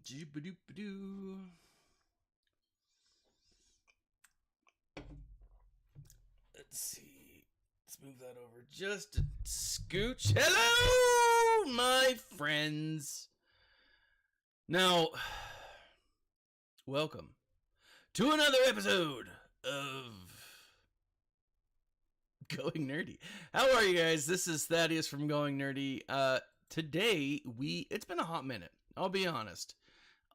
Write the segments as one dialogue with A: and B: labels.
A: Jibba-doop-a-doo. Let's see. Let's move that over just a scooch. Hello, my friends. Now, welcome to another episode of Going Nerdy. How are you guys? This is Thaddeus from Going Nerdy. Today, it's been a hot minute. I'll be honest.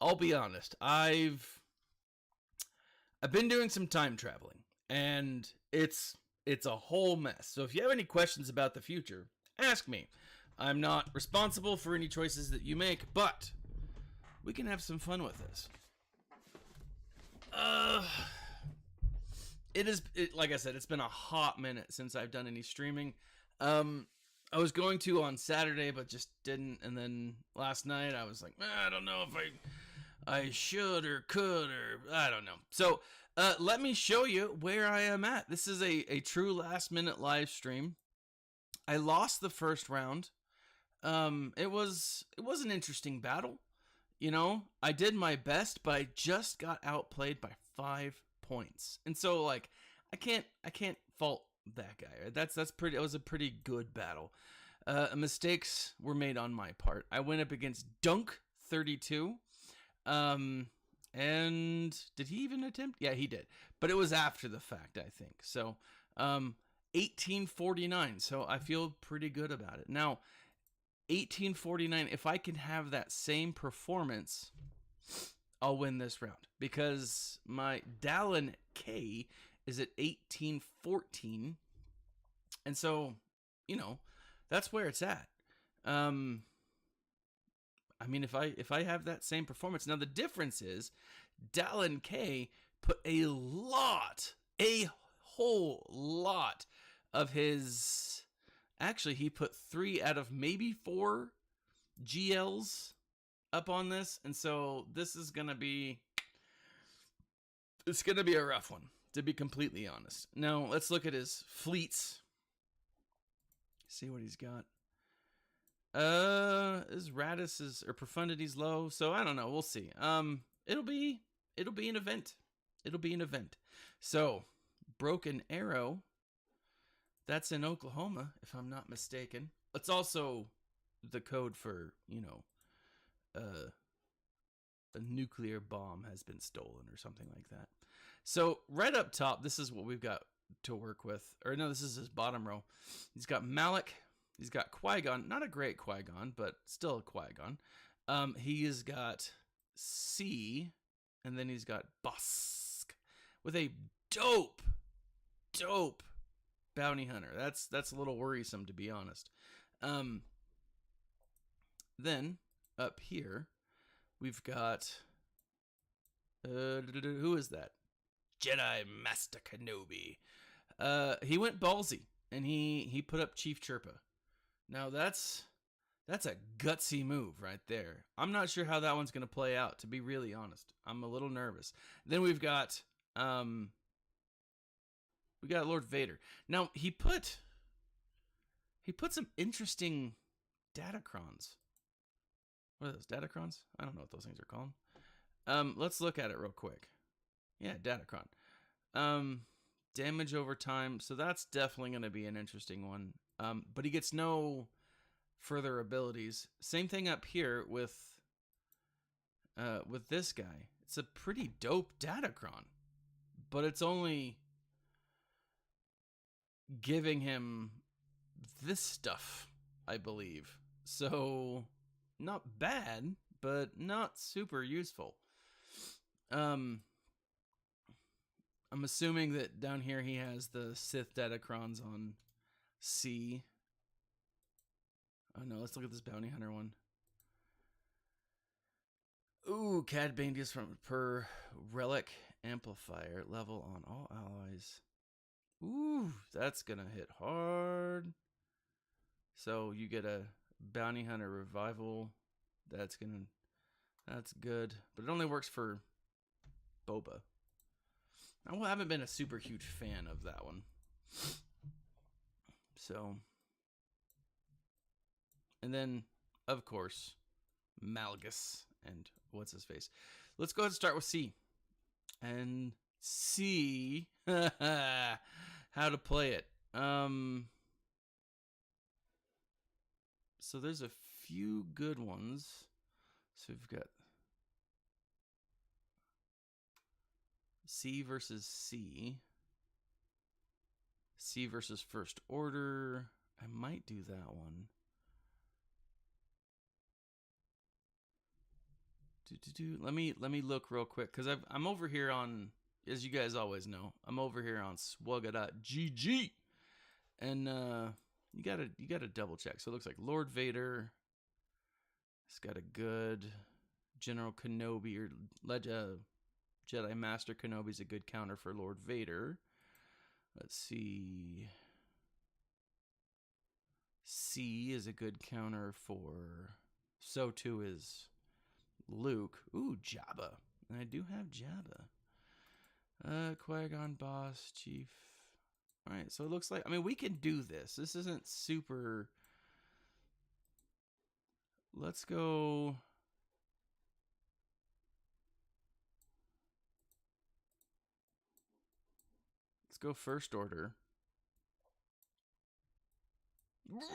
A: I've been doing some time traveling, and it's a whole mess. So if you have any questions about the future, ask me. I'm not responsible for any choices that you make, but we can have some fun with this. Like I said, it's been a hot minute since I've done any streaming. I was going to on Saturday, but just didn't. And then last night I was like, I don't know if I should or could, or I don't know. So let me show you where I am at. This is a true last minute live stream. I lost the first round. It was an interesting battle. You know, I did my best, but I just got outplayed by 5 points. And so like I can't fault that guy. That was a pretty good battle. Mistakes were made on my part. I went up against Dunk 32. And did he even attempt? Yeah, he did. But it was after the fact, I think. So 1849. So I feel pretty good about it. Now 1849, if I can have that same performance, I'll win this round, because my Dallin K is at 1814, and so, you know, that's where it's at. I mean, if I have that same performance, now the difference is Dallin K put a whole lot of his. Actually, he put 3 out of maybe 4 GLs up on this, and so this is gonna be a rough one, to be completely honest. Now let's look at his fleets. See what he's got. His radius or profundity's low, so I don't know. We'll see. It'll be an event. So, Broken Arrow. That's in Oklahoma, if I'm not mistaken. It's also the code for, you know, a nuclear bomb has been stolen or something like that. So right up top, this is what we've got to work with. Or no, this is his bottom row. He's got Malik. He's got Qui-Gon. Not a great Qui-Gon, but still a Qui-Gon. He has got C, and then he's got Bosk with a dope bounty hunter. That's a little worrisome, to be honest. Then up here we've got who is that? Jedi Master Kenobi. He went ballsy, and he put up Chief Chirpa. Now that's a gutsy move right there. I'm not sure how that one's going to play out, to be really honest. I'm a little nervous. Then we've got Lord Vader. Now, he put some interesting datacrons. What are those, datacrons? I don't know what those things are called. Let's look at it real quick. Yeah, datacron. Damage over time. So that's definitely going to be an interesting one. But he gets no further abilities. Same thing up here with this guy. It's a pretty dope datacron, but it's only giving him this stuff, I believe. So not bad, but not super useful. I'm assuming that down here he has the Sith datacrons on C. Oh no, let's look at this bounty hunter one. Ooh, Cad Bane deals from per relic amplifier level on all allies. Ooh, that's gonna hit hard. So you get a bounty hunter revival. That's good, but it only works for Boba. I haven't been a super huge fan of that one. So, and then of course Malgus and what's his face. Let's go ahead and start with C. And see how to play it. So there's a few good ones. So we've got C versus C. C versus First Order. I might do that one. Let me look real quick, because I'm over here on, as you guys always know, I'm over here on SWGOH, and you gotta double check. So it looks like Lord Vader. It's got a good General Kenobi, or Jedi Master Kenobi's a good counter for Lord Vader. Let's see. C is a good counter for. So too is Luke. Ooh, Jabba. And I do have Jabba. Qui-Gon, Boss, Chief. All right, so it looks like, I mean, we can do this. This isn't super. Let's go. Let's go First Order.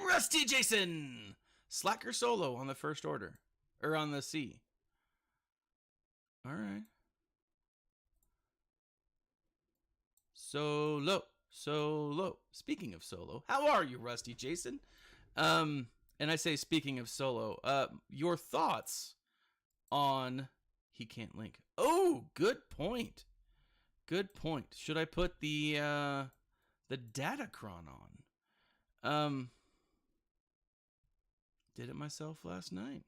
A: Rusty Jason! Slacker solo on the First Order. Or on the C. All right. Solo. Speaking of solo, how are you, Rusty Jason? And I say, speaking of solo, your thoughts on he can't link. Oh, good point. Good point. Should I put the Datacron on? Did it myself last night.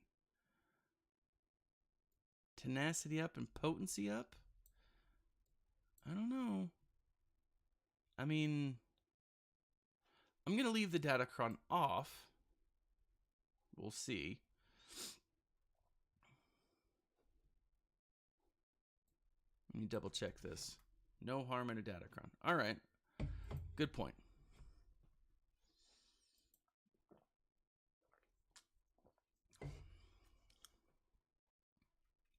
A: Tenacity up and potency up? I don't know. I mean, I'm going to leave the Datacron off. We'll see. Let me double check this. No harm in a Datacron. All right. Good point.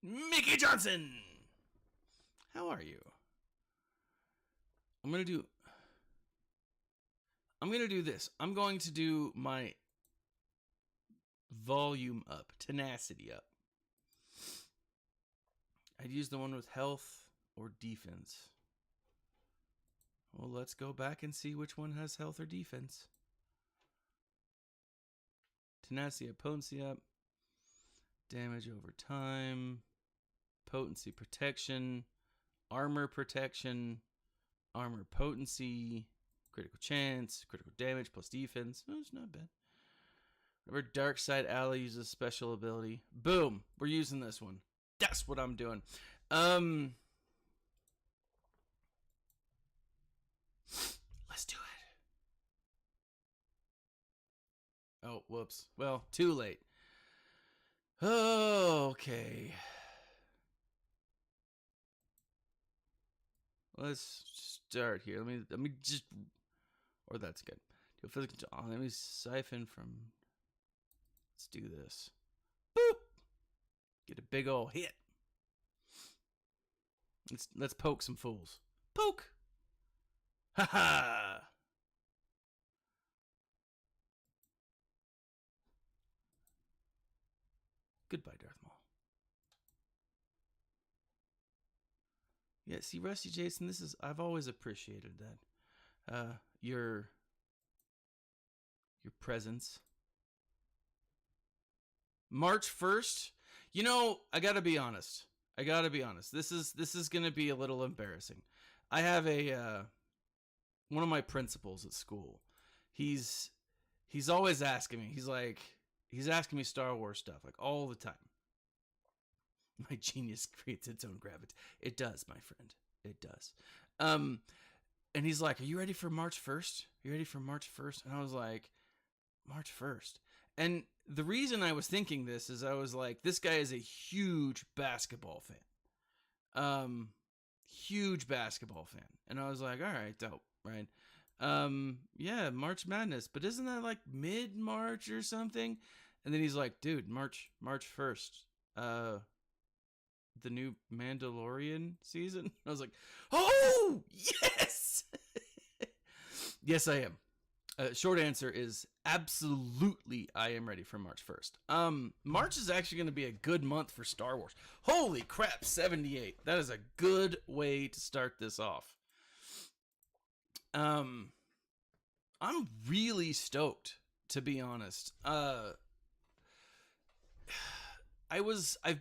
A: Mickey Johnson! How are you? I'm going to do this. I'm going to do my volume up, tenacity up. I'd use the one with health or defense. Well, let's go back and see which one has health or defense. Tenacity up, potency up. Damage over time. Potency protection. Armor protection. Armor potency. Critical chance. Critical damage plus defense. Oh, it's not bad. Whenever Dark Side ally uses special ability. Boom. We're using this one. That's what I'm doing. Let's do it. Oh, whoops. Well, too late. Oh, okay. Let's start here. Let me just, or that's good. Do a physical. Oh, let me siphon from. Let's do this. Boop. Get a big old hit. Let's poke some fools. Poke. Ha ha. Goodbye, Darth Maul. Yeah, see, Rusty Jason, I've always appreciated that. Your presence. March 1st. You know, I gotta be honest. This is gonna be a little embarrassing. I have one of my principals at school. He's always asking me. He's asking me Star Wars stuff, like, all the time. My genius creates its own gravity. It does, my friend. It does. And he's like, "Are you ready for March 1st? Are you ready for March 1st?" And I was like, March 1st. And the reason I was thinking this is I was like, this guy is a huge basketball fan. Huge basketball fan. And I was like, all right, dope, right? Yeah, March Madness, but isn't that like mid-March or something? And then he's like, dude, March 1st. the new Mandalorian season? I was like, oh yes, yes I am. Short answer is absolutely I am ready for March 1st. March is actually going to be a good month for Star Wars. Holy crap, 78. That is a good way to start this off. I'm really stoked, to be honest. I've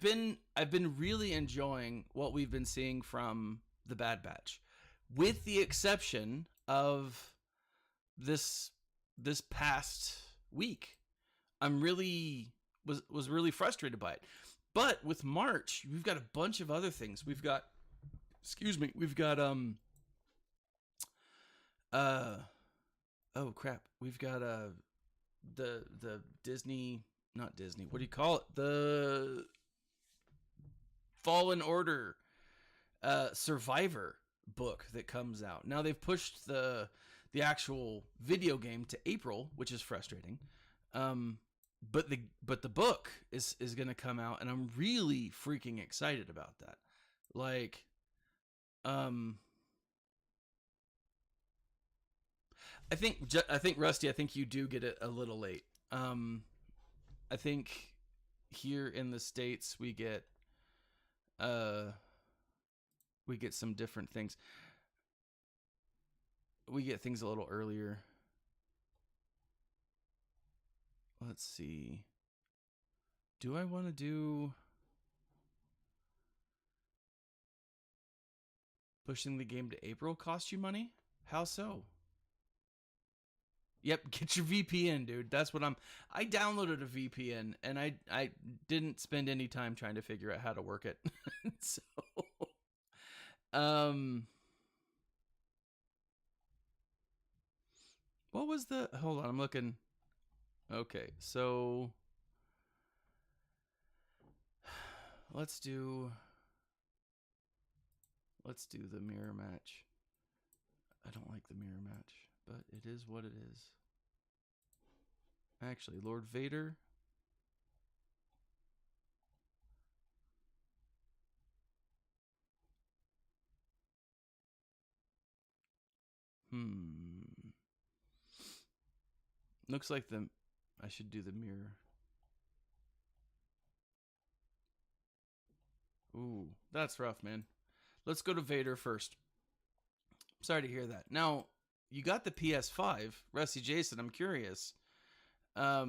A: been really enjoying what we've been seeing from the Bad Batch, with the exception of this past week. I'm really was really frustrated by it. But with March, we've got a bunch of other things. We've got oh crap. We've got the Disney, not Disney. What do you call it? The Fallen Order Survivor book that comes out. Now they've pushed the actual video game to April, which is frustrating. But the book is going to come out, and I'm really freaking excited about that. Like, I think Rusty, I think you do get it a little late. I think here in the States we get some different things. We get things a little earlier. Let's see. Do I want to do pushing the game to April cost you money? How so? Yep, get your VPN, dude. That's what I downloaded a VPN, and I didn't spend any time trying to figure out how to work it. So what was the, hold on, I'm looking. Okay, so let's do the mirror match. I don't like the mirror match, but it is what it is. Actually, Lord Vader. Looks like I should do the mirror. Ooh, that's rough, man. Let's go to Vader first. Sorry to hear that. Now, you got the PS5, Rusty Jason. I'm curious. Are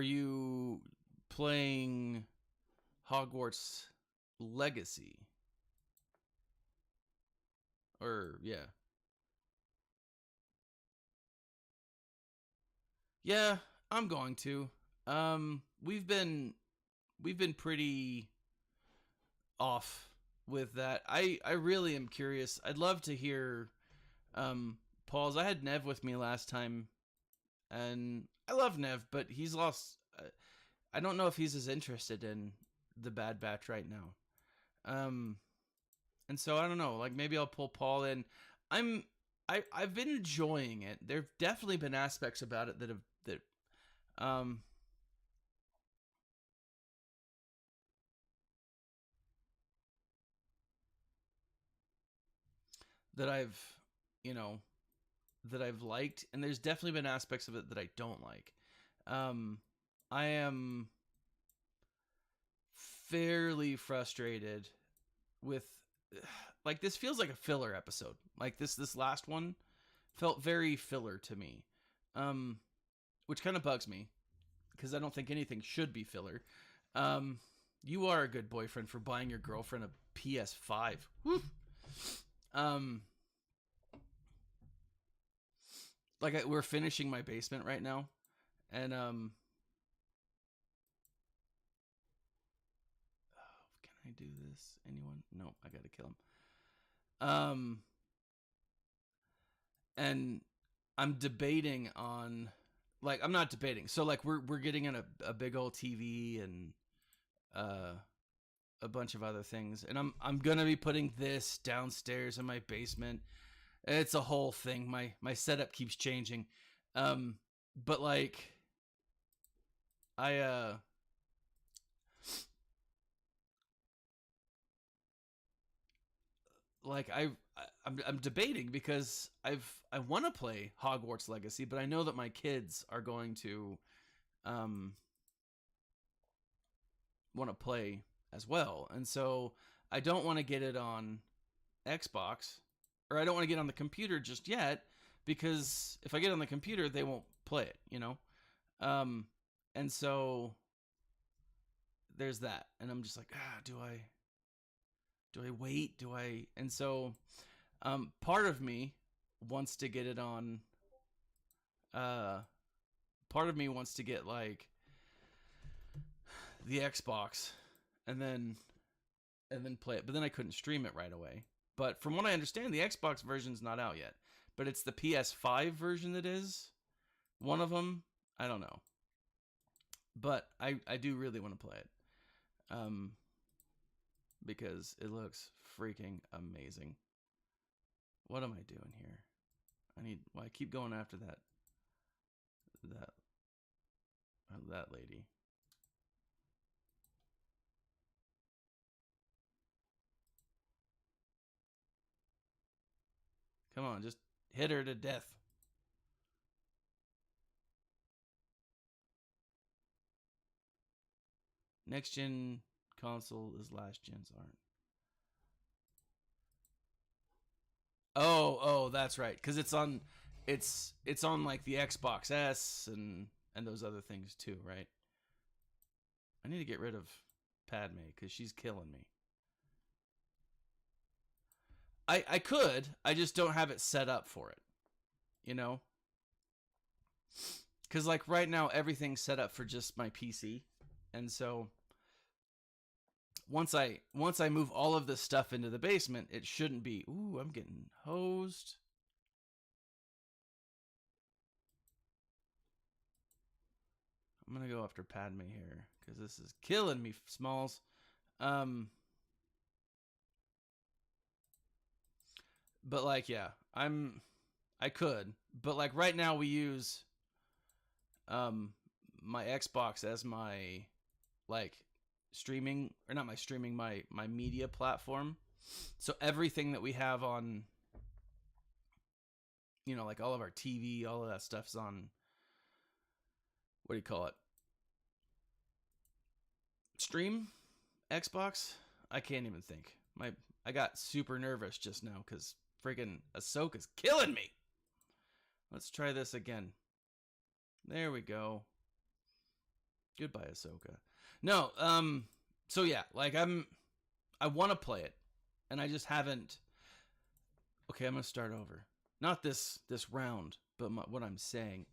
A: you playing Hogwarts Legacy? Or yeah. Yeah, I'm going to. We've been pretty off with that. I really am curious. I'd love to hear Paul's. I had Nev with me last time, and I love Nev, but he's lost. I don't know if he's as interested in the Bad Batch right now. And so I don't know. Like, maybe I'll pull Paul in. I've been enjoying it. There've definitely been aspects about it that I've, that I've liked, and there's definitely been aspects of it that I don't like. I am fairly frustrated with, like, this feels like a filler episode. Like this last one felt very filler to me, which kind of bugs me because I don't think anything should be filler. You are a good boyfriend for buying your girlfriend a PS5. Woo. Like, we're finishing my basement right now, and can I do this? Anyone? No, I gotta kill him. And I'm debating on, like, I'm not debating. So, like, we're getting in a big old TV and a bunch of other things, and I'm gonna be putting this downstairs in my basement. It's a whole thing. My setup keeps changing. But like, like I'm debating because I want to play Hogwarts Legacy, but I know that my kids are going to want to play as well, and so I don't want to get it on Xbox, or I don't want to get on the computer just yet, because if I get on the computer, they won't play it, you know. And so there's that, and I'm just like, do I wait? Do I? And so, part of me wants to get it on. Part of me wants to get like the Xbox, and then play it. But then I couldn't stream it right away. But from what I understand, the Xbox version's not out yet. But it's the PS5 version that is. One of them, I don't know. But I do really want to play it. Because it looks freaking amazing. What am I doing here? I keep going after that lady. Come on, just hit her to death. Next gen console is last gen's aren't. Oh, that's right. Because it's on like the Xbox S and those other things too, right? I need to get rid of Padme because she's killing me. I could. I just don't have it set up for it. You know? Because like right now, everything's set up for just my PC. And so once I move all of this stuff into the basement, it shouldn't be. Ooh, I'm getting hosed. I'm gonna go after Padme here because this is killing me, Smalls. But like, yeah, I could, but like right now we use my Xbox as my like streaming, or not my streaming, my media platform. So everything that we have on, you know, like all of our TV, all of that stuff's on, what do you call it? Stream Xbox? I can't even think. I got super nervous just now because friggin' Ahsoka's killing me. Let's try this again. There we go. Goodbye, Ahsoka. No, so yeah, like I want to play it, and I just haven't. Okay, I'm gonna start over. Not this round, but what I'm saying.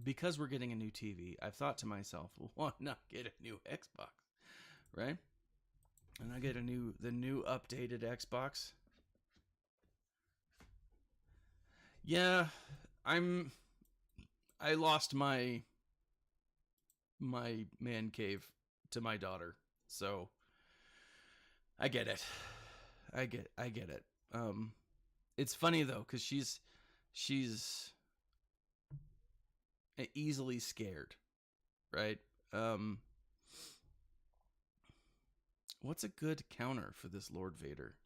A: Because we're getting a new TV, I've thought to myself, well, why not get a new Xbox, right? And I get the new updated Xbox. Yeah, I lost my man cave to my daughter, so I get it. I get it. It's funny though, because she's easily scared, right? What's a good counter for this Lord Vader?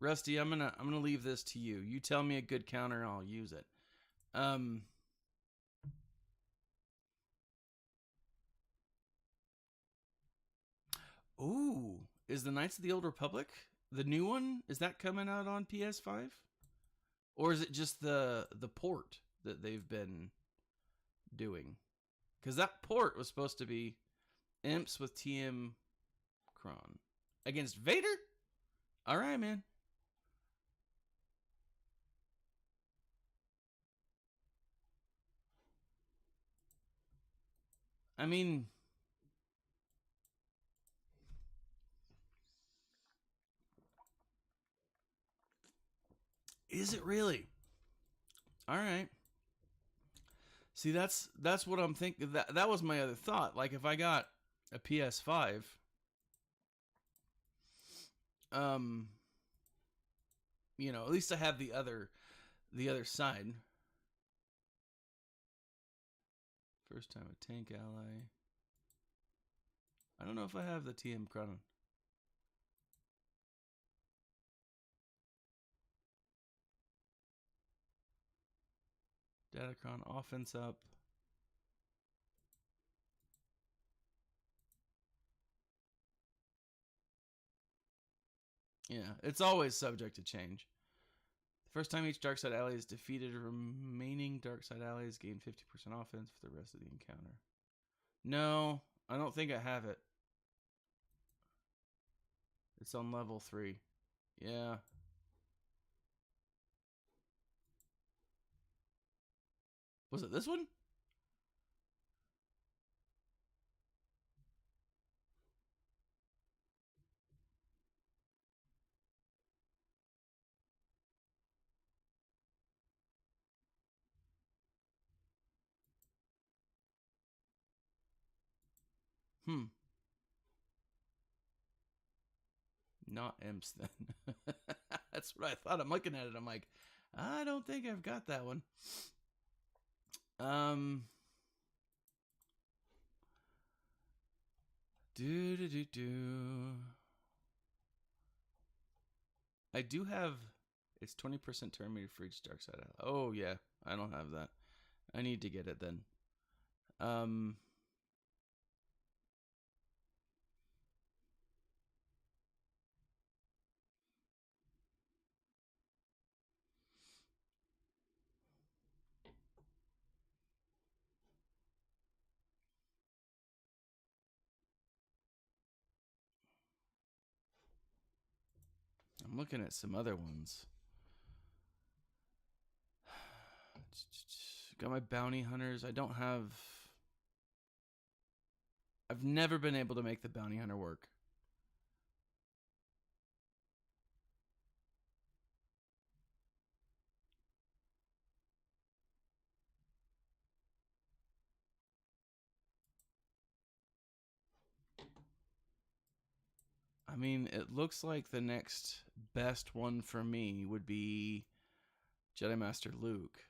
A: Rusty, I'm gonna leave this to you. You tell me a good counter, I'll use it. Ooh, is the Knights of the Old Republic the new one? Is that coming out on PS5, or is it just the port that they've been doing? Because that port was supposed to be Imps with TM Kron against Vader. All right, man. I mean, is it really? All right. See, that's what I'm thinking. That was my other thought. Like, if I got a PS5, you know, at least I have the other side. First time a tank ally. I don't know if I have the TM Crown. Datacron offense up. Yeah, it's always subject to change. The first time each dark side ally is defeated, remaining dark side allies gain 50% offense for the rest of the encounter. No, I don't think I have it. It's on level 3. Yeah. Was it this one? Not imps then. That's what I thought. I'm looking at it. I'm like, I don't think I've got that one. I do have. It's 20% turn meter for each dark side. Oh yeah, I don't have that. I need to get it then. I'm looking at some other ones. Got my bounty hunters. I don't have. I've never been able to make the bounty hunter work. I mean, it looks like the next best one for me would be Jedi Master Luke.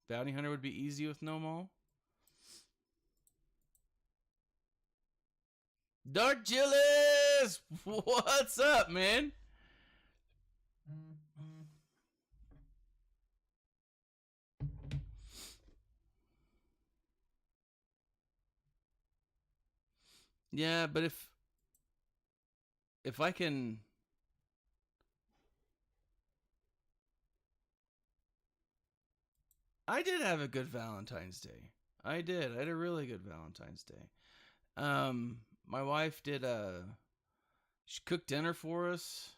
A: Bounty Hunter would be easy with no maul. Dark Gillis! What's up, man? Yeah, but if I can... I did have a good Valentine's Day. I did. I had a really good Valentine's Day. My wife did she cooked dinner for us.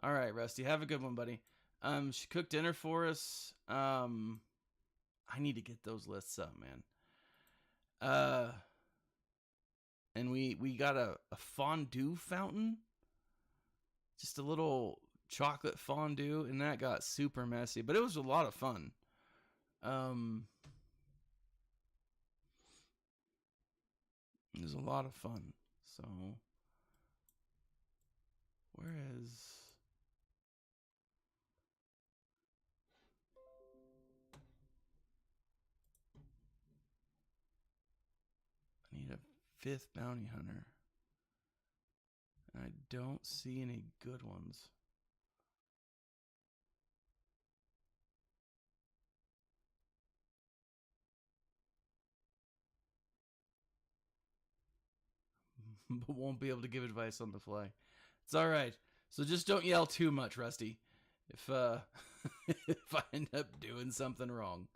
A: All right, Rusty, have a good one, buddy. She cooked dinner for us. I need to get those lists up, man. And we got a fondue fountain. Just a little chocolate fondue, and that got super messy, but it was a lot of fun. It was a lot of fun. So, where is... I need a 5th bounty hunter. And I don't see any good ones. But won't be able to give advice on the fly. It's all right. So just don't yell too much, Rusty. If if I end up doing something wrong,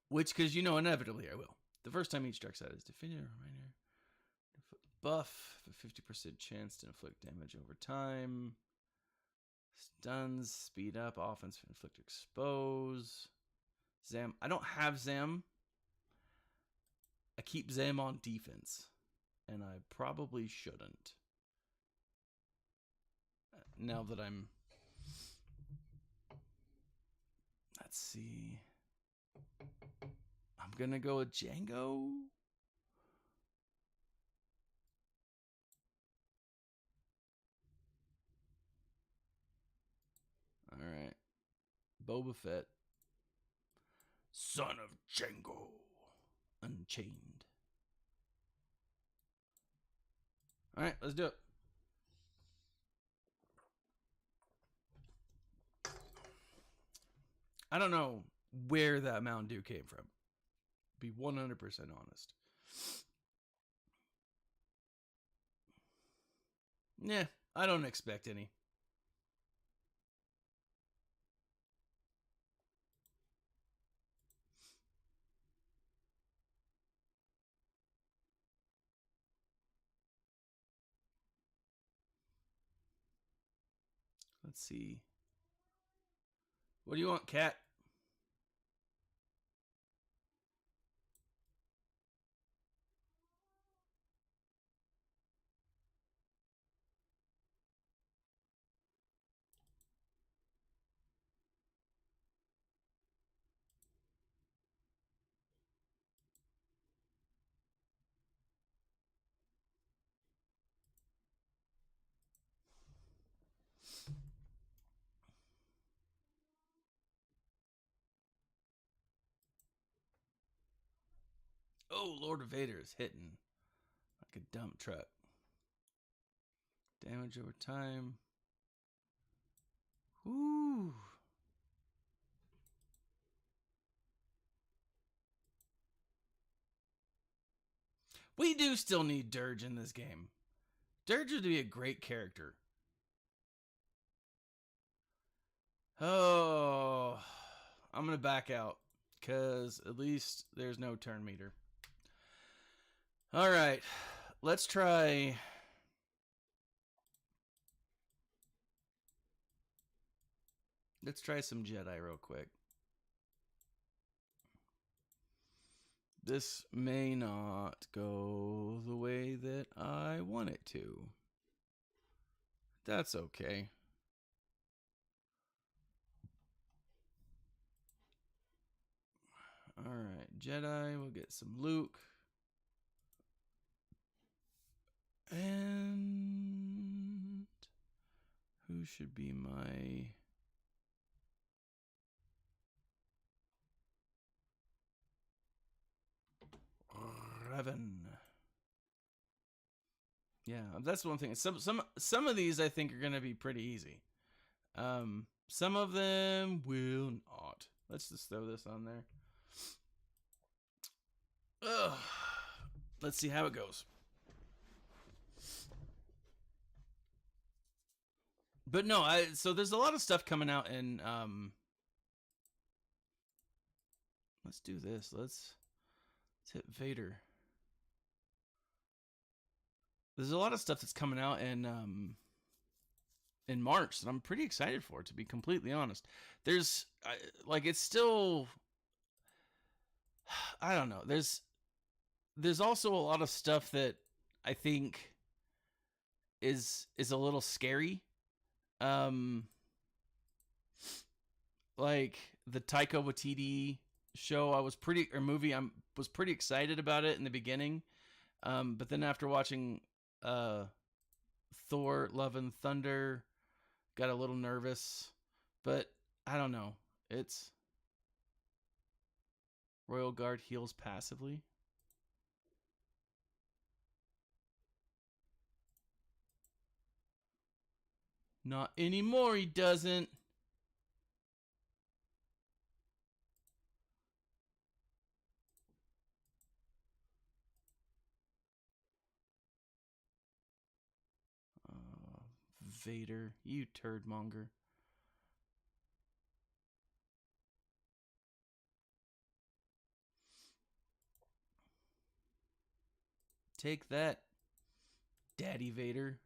A: which, because you know, inevitably I will. The first time each dark side is defeated, reminder, buff, a 50% chance to inflict damage over time. Stuns, speed up, offense, inflict, expose. Zam. I don't have Zam. I keep Zam on defense, and I probably shouldn't. Now that I'm... Let's see. I'm going to go with Django. All right. Boba Fett. Son of Django. Unchained. All right, let's do it. I don't know where that Mountain Dew came from. Be 100% honest. Yeah, I don't expect any. Let's see. What do you want, cat? Oh, Lord Vader is hitting like a dump truck. Damage over time. Ooh. We do still need Dirge in this game. Dirge would be a great character. Oh, I'm going to back out because at least there's no turn meter. All right, let's try. Let's try some Jedi real quick. This may not go the way that I want it to. That's okay. All right, Jedi, we'll get some Luke. And who should be my... Revan. Yeah, that's one thing. Some of these I think are gonna be pretty easy. Some of them will not. Let's just throw this on there. Ugh. Let's see how it goes. But no, so there's a lot of stuff coming out, and let's do this. Let's hit Vader. There's a lot of stuff that's coming out in March that I'm pretty excited for, to be completely honest. There's like, it's still, I don't know. There's also a lot of stuff that I think is a little scary. Like the Taika Waititi show, I was pretty excited about it in the beginning. But then after watching Thor Love and Thunder, got a little nervous. But I don't know. It's Royal Guard heals passively. Not anymore, he doesn't. Vader, you turd monger. Take that, Daddy Vader.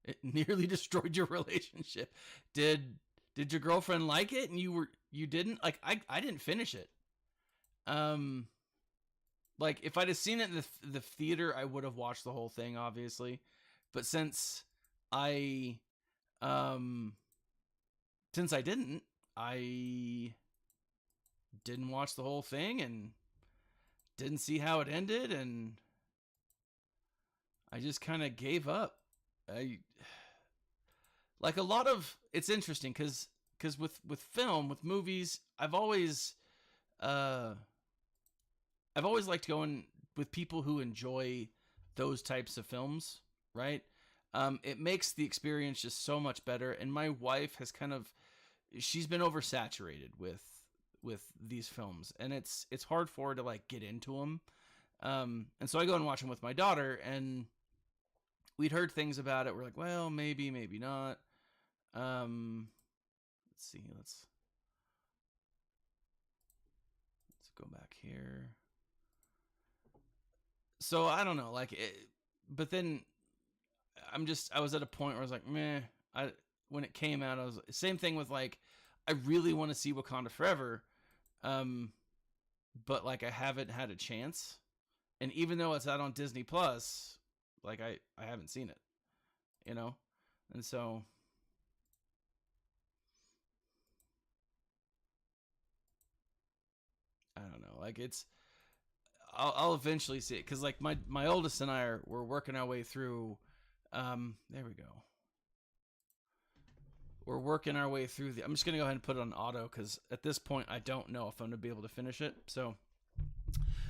A: It nearly destroyed your relationship. Did your girlfriend like it and you didn't? Like, I didn't finish it. Like, if I'd have seen it in the theater, I would have watched the whole thing, obviously. But since I didn't, I didn't watch the whole thing and didn't see how it ended, and I just kind of gave up. Like a lot of, it's interesting because with film, with movies, I've always uh, I've always liked going with people who enjoy those types of films, right? It makes the experience just so much better. And my wife has she's been oversaturated with these films, and it's hard for her to like get into them. And so I go and watch them with my daughter, and we'd heard things about it. We're like, well, maybe, maybe not. Let's see. Let's go back here. So I don't know, like, but then I was at a point where I was like, meh. When it came out, I was same thing with like, I really want to see Wakanda Forever, but like I haven't had a chance, and even though it's out on Disney Plus, like I haven't seen it, you know, and so I don't know, like I'll eventually see it because like my oldest and we're working our way through. There we go. We're working our way through I'm just gonna go ahead and put it on auto because at this point I don't know if I'm gonna be able to finish it. So,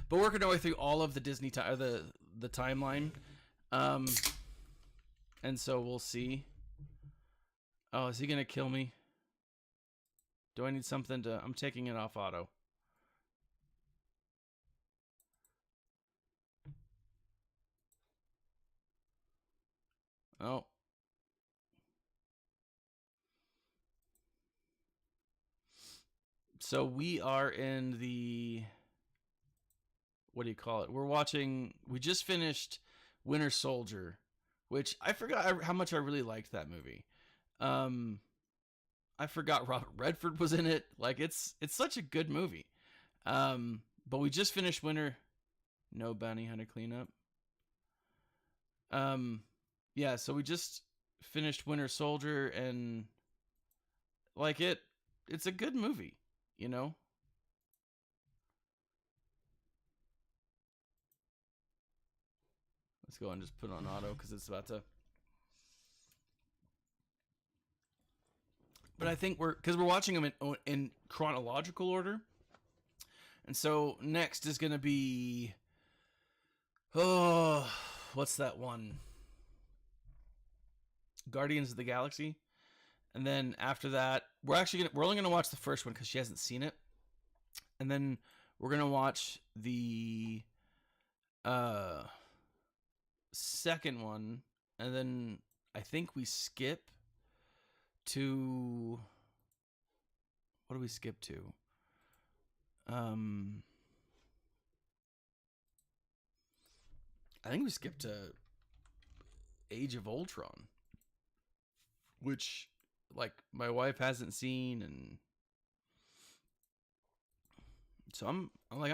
A: but working our way through all of the Disney the timeline, and so we'll see. Oh, is he gonna kill me? Do I need something to? I'm taking it off auto. Oh. So we are in the, what do you call it? We just finished Winter Soldier, which I forgot how much I really liked that movie. I forgot Robert Redford was in it. Like it's such a good movie. But we just finished Winter. No bounty hunter cleanup. Yeah, so we just finished Winter Soldier, and like it's a good movie, you know? Let's go and just put it on auto because it's about to. But I think we're watching them in chronological order, and so next is gonna be, oh, what's that one? Guardians of the Galaxy, and then after that, we're only gonna watch the first one because she hasn't seen it, and then we're gonna watch the second one, and then I think we skip to, what do we skip to? I think we skipped to Age of Ultron, which like my wife hasn't seen, and so I'm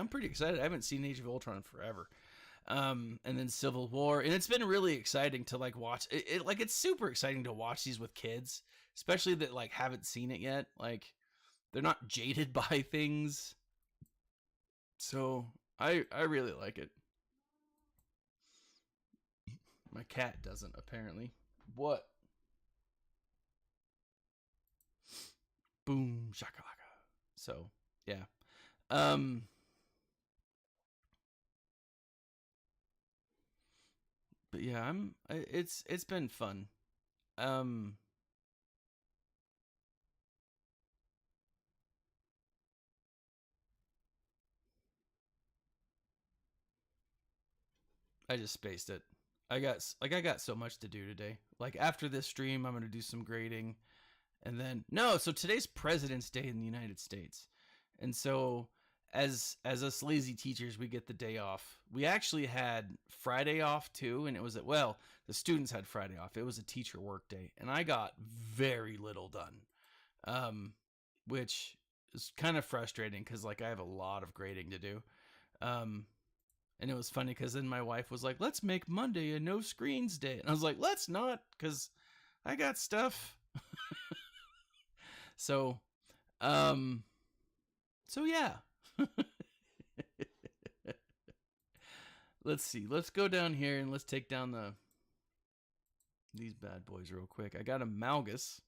A: pretty excited. I haven't seen Age of Ultron in forever. And then Civil War, and it's been really exciting to like watch it. Like it's super exciting to watch these with kids, especially that like haven't seen it yet. Like they're not jaded by things, so I really like it. My cat doesn't apparently. What? Boom shakalaka. So yeah. Um. But yeah, it's been fun. Um. I just spaced it. I got so much to do today. Like after this stream, I'm gonna do some grading, and then no. So today's President's Day in the United States, and so as us lazy teachers, we get the day off. We actually had Friday off too, and it was the students had Friday off. It was a teacher work day, and I got very little done, which is kind of frustrating because like I have a lot of grading to do. Um, and it was funny because then my wife was like, let's make Monday a no screens day. And I was like, let's not, because I got stuff. So, um, so yeah. Let's see. Let's go down here and let's take down these bad boys real quick. I got a Malgus.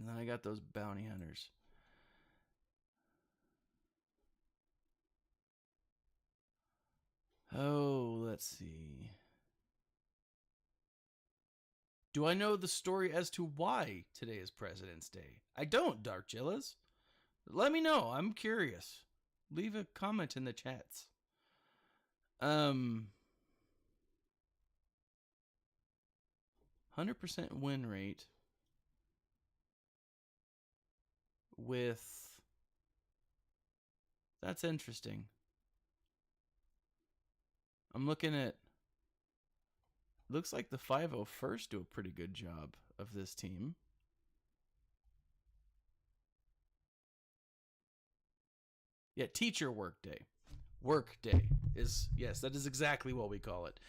A: And then I got those bounty hunters. Oh, let's see. Do I know the story as to why today is President's Day? I don't, Dark Jillas. Let me know. I'm curious. Leave a comment in the chats. 100% win rate with... That's interesting. I'm looking at... Looks like the 501st do a pretty good job of this team. Yeah, teacher work day. Work day is, yes, that is exactly what we call it.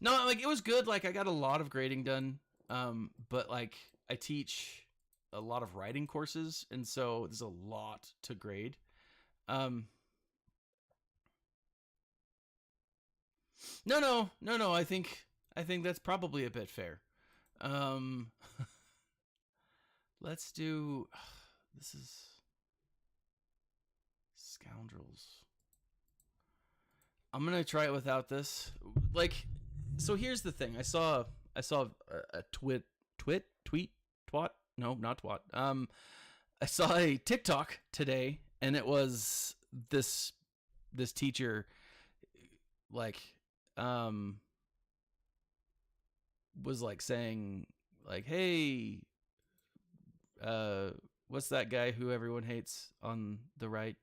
A: No, like, it was good. Like, I got a lot of grading done. But like, I teach a lot of writing courses, and so there's a lot to grade. No. I think that's probably a bit fair. Let's do. This is scoundrels. I'm gonna try it without this. Like, so here's the thing. I saw a tweet. No, not twat. I saw a TikTok today, and it was this teacher, like, was like saying, like, hey, what's that guy who everyone hates on the right?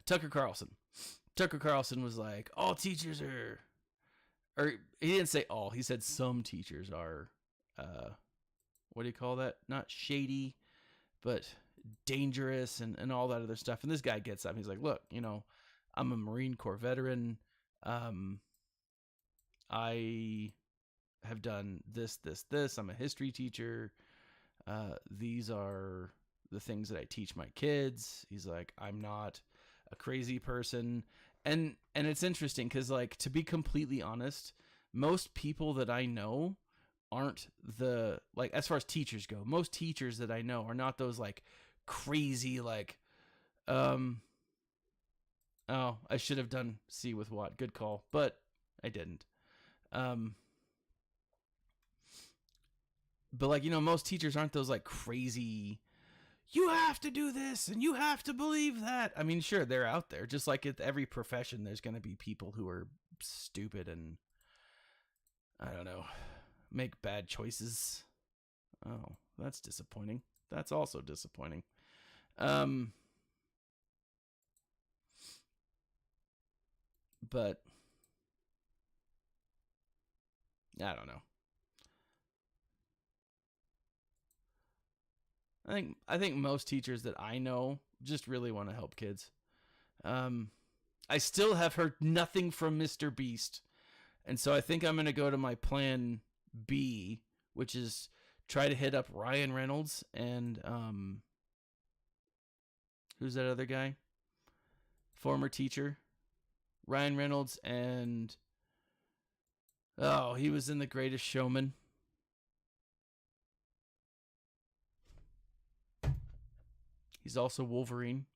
A: Tucker Carlson. Tucker Carlson was like, all teachers are, or he didn't say all, he said some teachers are, what do you call that? Not shady, but dangerous and all that other stuff. And this guy gets up. He's like, look, you know, I'm a Marine Corps veteran. I have done this. I'm a history teacher. These are the things that I teach my kids. He's like, I'm not a crazy person. And it's interesting because, like, to be completely honest, most people that I know aren't the, like, as far as teachers go, most teachers that I know are not those, like, crazy, like, oh, I should have done C with what? Good call. But I didn't. But, like, you know, most teachers aren't those, like, crazy, you have to do this and you have to believe that. I mean, sure, they're out there. Just like at every profession, there's going to be people who are stupid and, I don't know, make bad choices. Oh, that's disappointing. That's also disappointing. But I don't know. I think most teachers that I know just really want to help kids. I still have heard nothing from Mr. Beast. And so I think I'm going to go to my plan B, which is try to hit up Ryan Reynolds and who's that other guy? Former teacher. Ryan Reynolds and he was in The Greatest Showman. He's also Wolverine.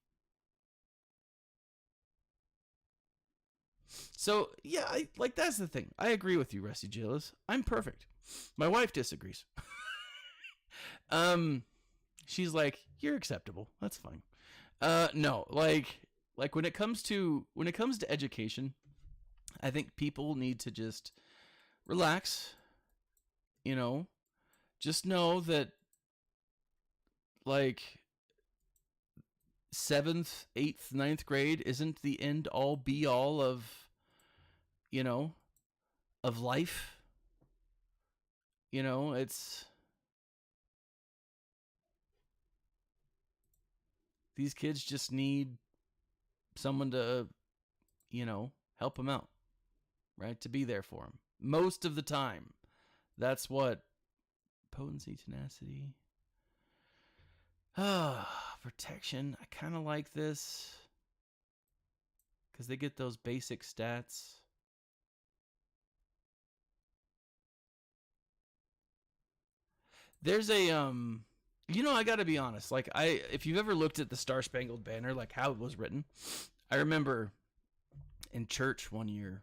A: So, yeah, that's the thing. I agree with you, Rusty Gillis. I'm perfect. My wife disagrees. She's like, you're acceptable. That's fine. No, like when it comes to education, I think people need to just relax. You know, just know that, like, 7th, 8th, 9th grade isn't the end all be all of, you know, of life. You know, it's, these kids just need someone to, you know, help them out, right? To be there for them most of the time. That's what potency, tenacity. Protection. I kind of like this because they get those basic stats. There's a I got to be honest. Like if you've ever looked at the Star Spangled Banner, like how it was written, I remember in church one year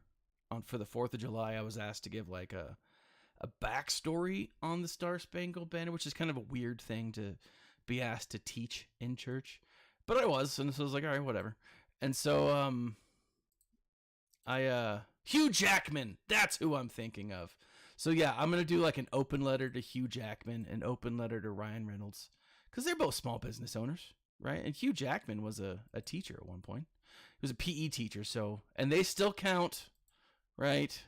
A: for the 4th of July, I was asked to give like a backstory on the Star Spangled Banner, which is kind of a weird thing to be asked to teach in church. But I was, and so I was like, all right, whatever. And so Hugh Jackman, that's who I'm thinking of. So yeah, I'm gonna do like an open letter to Hugh Jackman, an open letter to Ryan Reynolds, because they're both small business owners, right? And Hugh Jackman was a teacher at one point. He was a PE teacher, so, and they still count, right?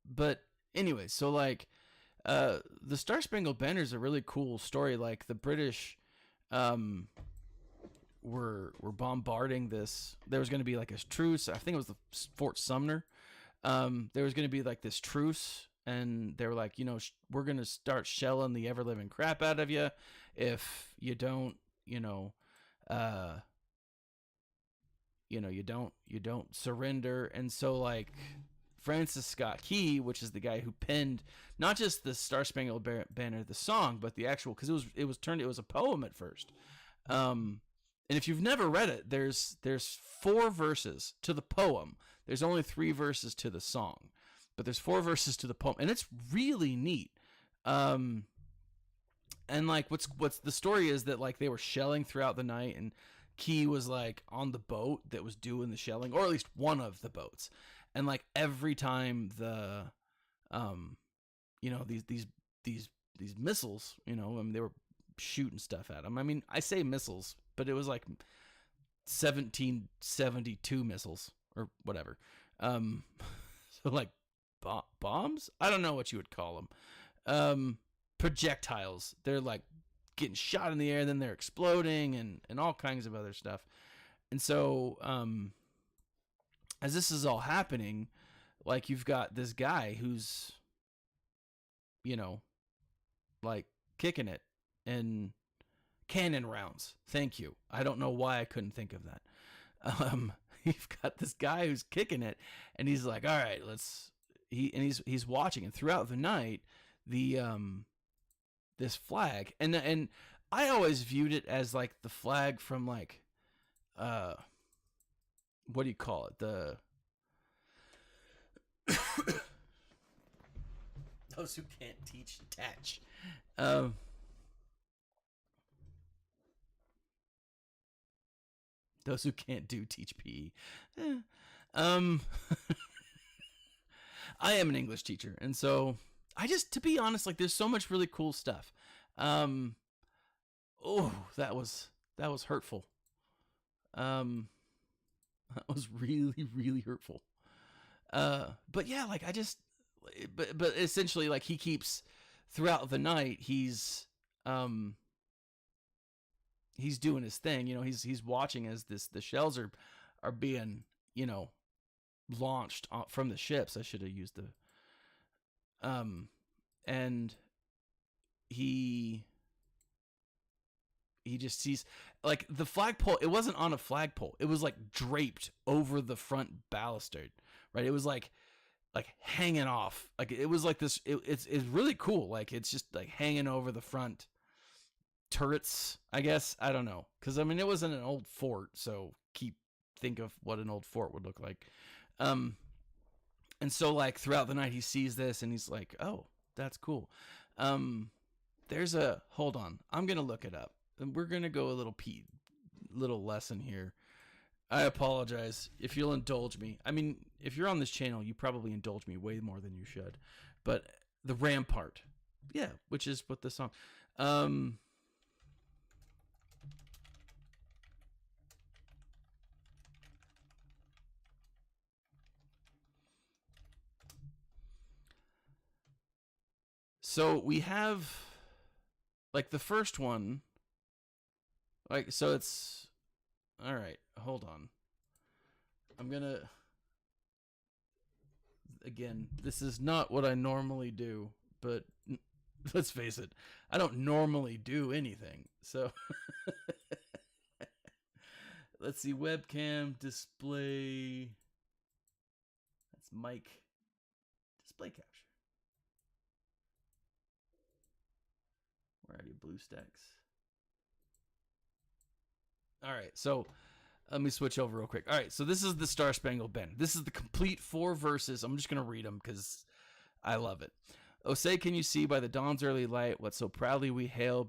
A: But anyway, so like the Star Spangled Banner is a really cool story. Like the British were bombarding this. There was going to be like a truce. I think it was the Fort Sumner. There was going to be like this truce, and they were like, we're going to start shelling the ever living crap out of you if you don't, you don't surrender. And so like Francis Scott Key, which is the guy who penned not just the Star Spangled Banner, the song, but the actual, because it was a poem at first. And if you've never read it, there's 4 verses to the poem. There's only 3 verses to the song, but there's 4 verses to the poem, and it's really neat. And like what's the story is that like they were shelling throughout the night, and Key was like on the boat that was doing the shelling, or at least one of the boats. And like every time the these missiles, I mean, they were shooting stuff at them. I mean, I say missiles, but it was like 1772 missiles or whatever. So like bombs? I don't know what you would call them. Projectiles. They're like getting shot in the air, then they're exploding and all kinds of other stuff. And so as this is all happening, like you've got this guy who's like kicking it in cannon rounds. Thank you. I don't know why I couldn't think of that. You've got this guy who's kicking it, and he's like, all right, he's watching, and throughout the night, the this flag, and I always viewed it as like the flag from like what do you call it? Those who can't teach attach. Those who can't do teach PE. I am an English teacher, and so to be honest, like there's so much really cool stuff. That was hurtful. That was really, really hurtful. But yeah, like but essentially, like he keeps throughout the night, he's doing his thing. He's watching as the shells are being, launched from the ships. I should have used the and he just sees like the flagpole. It wasn't on a flagpole. It was like draped over the front balustrade, right? It was like hanging off. Like it was like this. It's really cool. Like it's just like hanging over the front turrets, I guess. I don't know, because I mean it wasn't an old fort, so think of what an old fort would look like. And so like throughout the night he sees this and he's like, oh, that's cool. Hold on, I'm gonna look it up, and we're gonna go a little lesson here. I apologize if you'll indulge me. I mean, if you're on this channel, you probably indulge me way more than you should. But the Rampart, yeah, which is what the song. So we have like the first one, like, so it's all right. Hold on. I'm gonna, again, this is not what I normally do, but let's face it, I don't normally do anything. So let's see, webcam, display, that's mic, display capture. BlueStacks. All right, so let me switch over real quick. All right, so this is the Star Spangled Banner. This is the complete 4 verses. I'm just going to read them because I love it. Oh, say can you see by the dawn's early light what so proudly we hail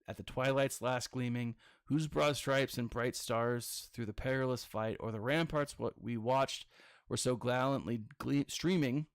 A: at the twilight's last gleaming, whose broad stripes and bright stars through the perilous fight, or the ramparts what we watched were so gallantly streaming,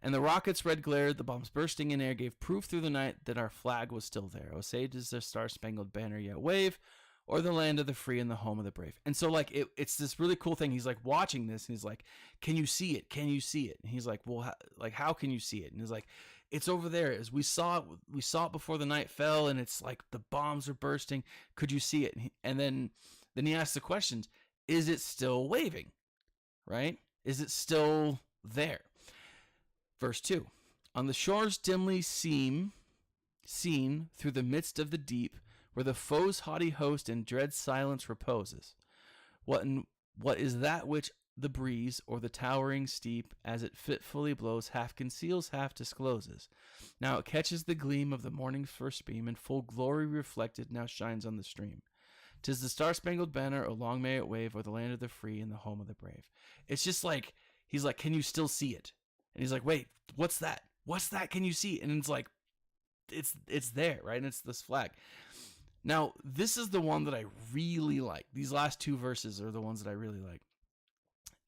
A: and the rockets' red glare, the bombs bursting in air, gave proof through the night that our flag was still there. Oh, say does the Star-Spangled Banner yet wave, or the land of the free and the home of the brave. And so, like, it's this really cool thing. He's, like, watching this, and he's like, can you see it? Can you see it? And he's like, well, how can you see it? And he's like, it's over there. As we saw it before the night fell, and it's like the bombs are bursting. Could you see it? And then he asks the question, is it still waving? Right? Is it still there? Verse 2. On the shores dimly seen through the midst of the deep, where the foe's haughty host in dread silence reposes. What is that which the breeze, or the towering steep, as it fitfully blows, half conceals, half discloses? Now it catches the gleam of the morning's first beam, in full glory reflected, now shines on the stream. 'Tis the Star-Spangled Banner, O long may it wave, or the land of the free and the home of the brave. It's just like, he's like, can you still see it? And he's like, wait, what's that? What's that? Can you see it? And it's like, it's there, right? And it's this flag. Now, this is the one that I really like. These last 2 verses are the ones that I really like.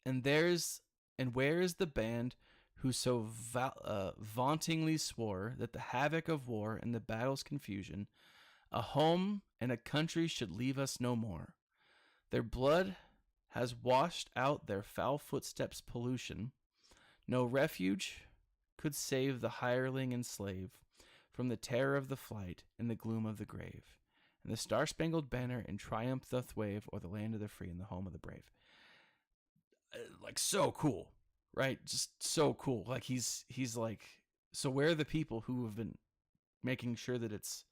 A: And where is the band who so vauntingly swore that the havoc of war and the battle's confusion, a home and a country should leave us no more? Their blood has washed out their foul footsteps' pollution. No refuge could save the hireling and slave from the terror of the flight and the gloom of the grave. And the Star-Spangled Banner in triumph doth wave, or the land of the free and the home of the brave. Like, so cool, right? Just so cool. Like, he's like, so where are the people who have been making sure that it's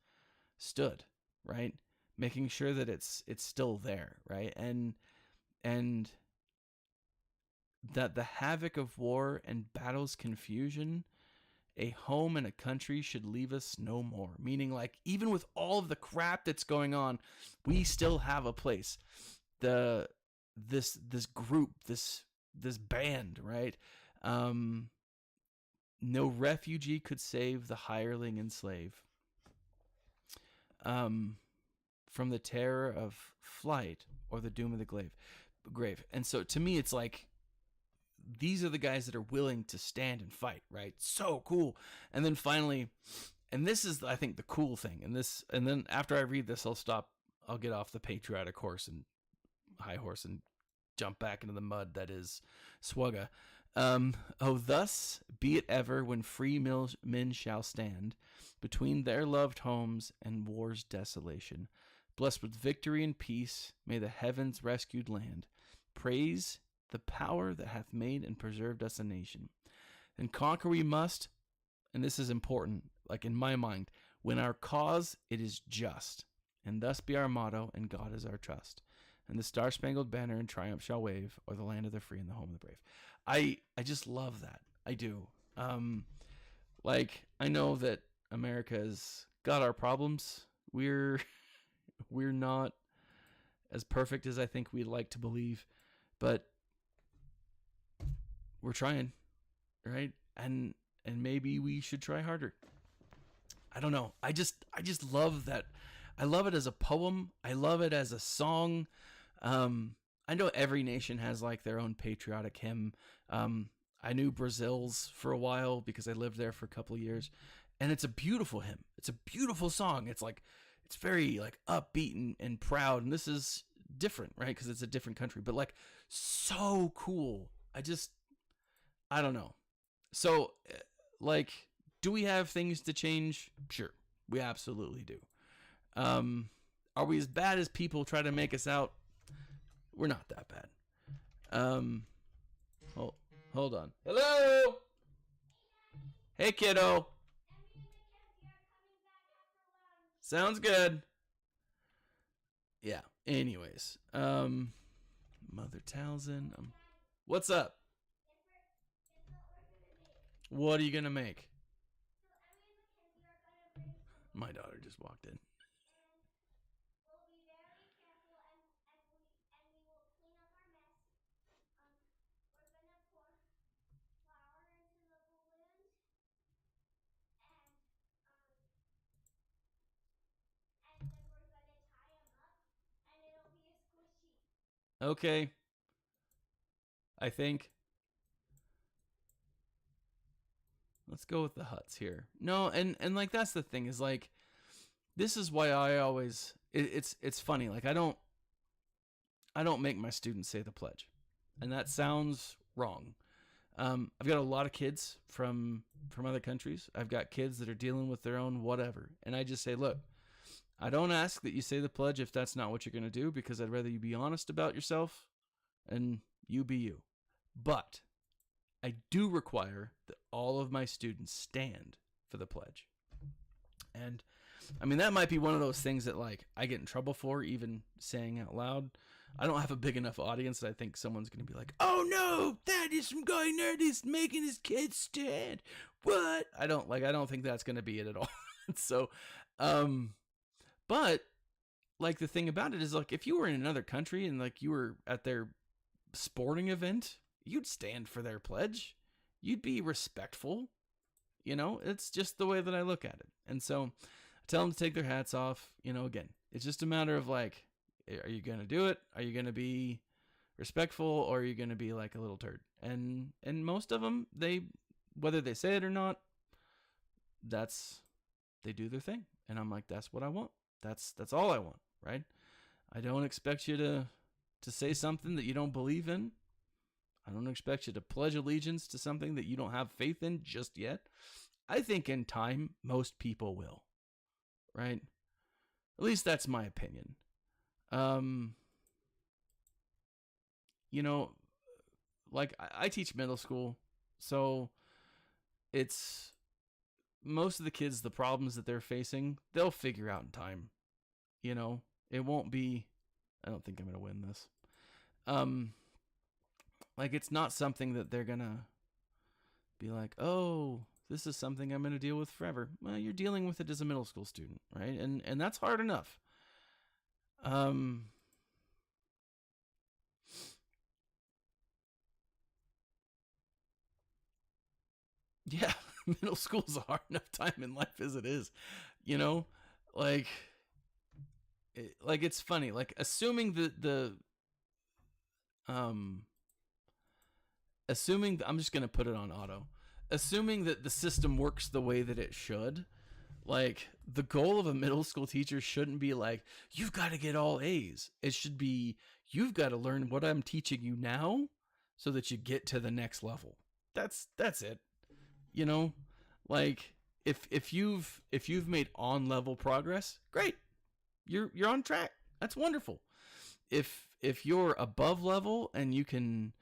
A: stood, right? Making sure that it's still there, right? And that the havoc of war and battle's confusion, a home and a country should leave us no more. Meaning, like, even with all of the crap that's going on, we still have a place. This group, this band, right? No refugee could save the hireling and slave from the terror of flight or the doom of the grave. And so to me, it's like, these are the guys that are willing to stand and fight, right? So cool. And then finally, and this is, I think, the cool thing. And then after I read this, I'll get off the patriotic high horse and jump back into the mud that is SWGOH. Oh, thus be it ever when free men shall stand between their loved homes and war's desolation. Blessed with victory and peace, may the heavens rescued land praise the power that hath made and preserved us a nation. Then conquer we must, and this is important, like in my mind, when our cause it is just, and thus be our motto, and God is our trust. And the Star-Spangled Banner in triumph shall wave, or the land of the free and the home of the brave. I just love that. I do. Like, I know that America's got our problems. We're not as perfect as I think we'd like to believe, but we're trying, right? And maybe we should try harder. I don't know. I just love that. I love it as a poem. I love it as a song. I know every nation has like their own patriotic hymn. I knew Brazil's for a while because I lived there for a couple of years, and it's a beautiful hymn. It's a beautiful song. It's like, it's very like upbeat and proud. And this is different, right? Because it's a different country, but like so cool. I don't know. So, like, do we have things to change? Sure, we absolutely do. Are we as bad as people try to make us out? We're not that bad. Hold on. Hello? Hey, kiddo. Sounds good. Yeah. Anyways, Mother Townsend. What's up? What are you gonna make? My daughter just walked in. Okay, I think let's go with the huts here. No, and like that's the thing is like this is why I always it's funny. Like I don't make my students say the pledge, and that sounds wrong. I've got a lot of kids from other countries. I've got kids that are dealing with their own whatever, and I just say, look, I don't ask that you say the pledge if that's not what you're going to do, because I'd rather you be honest about yourself and you be you. But I do require that all of my students stand for the pledge. And I mean, that might be one of those things that like I get in trouble for even saying out loud. I don't have a big enough audience that I think someone's going to be like, oh no, that is some guy nerd is making his kids stand. What? I don't think that's going to be it at all. So, but like the thing about it is like if you were in another country and like you were at their sporting event, you'd stand for their pledge. You'd be respectful. You know, it's just the way that I look at it. And so I tell them to take their hats off. You know, again, it's just a matter of like, are you going to do it? Are you going to be respectful, or are you going to be like a little turd? And most of them, whether they say it or not, they do their thing. And I'm like, that's what I want. That's all I want, right? I don't expect you to say something that you don't believe in. I don't expect you to pledge allegiance to something that you don't have faith in just yet. I think in time, most people will, right? At least that's my opinion. You know, like I teach middle school, so it's most of the kids, the problems that they're facing, they'll figure out in time. You know, it won't be, I don't think I'm going to win this. Like it's not something that they're going to be like, oh, this is something I'm going to deal with forever. Well, you're dealing with it as a middle school student, right? And that's hard enough. Yeah, middle school's a hard enough time in life as it is, you know, like it's funny, like assuming assuming I'm just going to put it on auto, assuming that the system works the way that it should, like the goal of a middle school teacher shouldn't be like, you've got to get all A's. It should be, you've got to learn what I'm teaching you now so that you get to the next level. That's it. You know, like if you've made on level progress, great. You're on track. That's wonderful. If you're above level and you can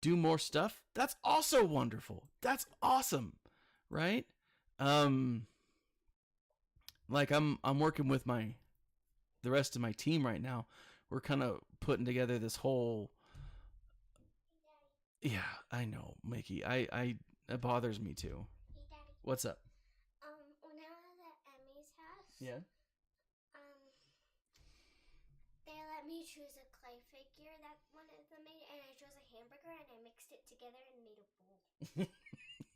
A: do more stuff, that's also wonderful. That's awesome, right? Like I'm working with the rest of my team right now. We're kind of putting together this whole. Yeah, I know, Mickey. It bothers me too.
B: Hey, Daddy.
A: What's up?
B: When I was at Emmy's house,
A: Yeah.
B: They let me choose a clay figure that one of them made, and I chose a hamburger, and I mixed it together and made a bowl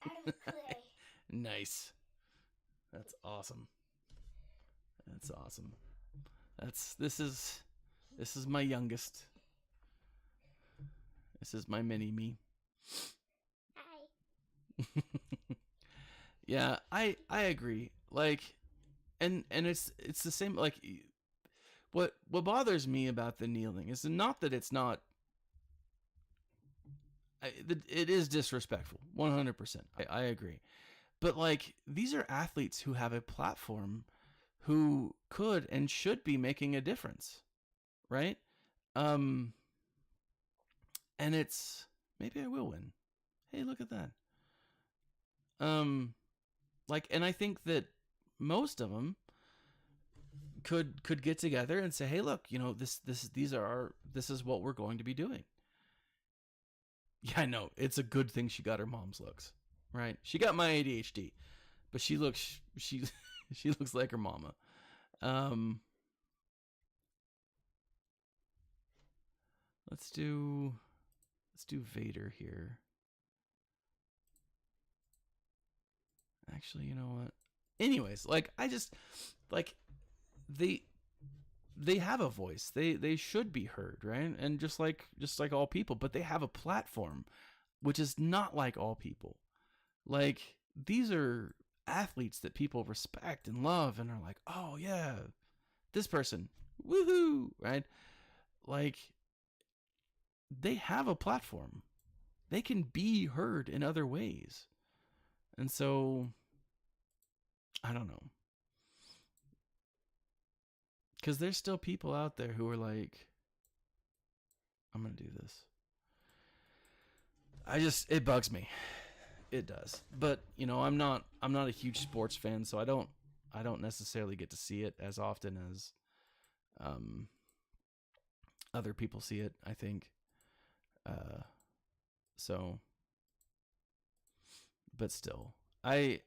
B: out of clay.
A: Nice. That's awesome. That's awesome. This is my youngest. This is my mini me.
B: Hi.
A: Yeah, I agree. Like, and it's the same. Like, what bothers me about the kneeling is not that it's not. It is disrespectful, 100%. I agree, but like these are athletes who have a platform, who could and should be making a difference, right? And it's maybe I will win. Hey, look at that. Like, and I think that most of them could get together and say, hey, look, you know, this is what we're going to be doing. Yeah, I know. It's a good thing she got her mom's looks, right? She got my ADHD, but she She looks like her mama. Let's do Vader here. Actually, you know what? Anyways, like I just like they have a voice. They should be heard, right? And just like all people, but they have a platform which is not like all people. Like these are athletes that people respect and love and are like, "Oh yeah, this person. Woohoo!" Right? Like they have a platform. They can be heard in other ways. And so I don't know. Because there's still people out there who are like, I'm going to do this. It bugs me. It does. But, you know, I'm not a huge sports fan, so I don't necessarily get to see it as often as other people see it, I think. So, but still, like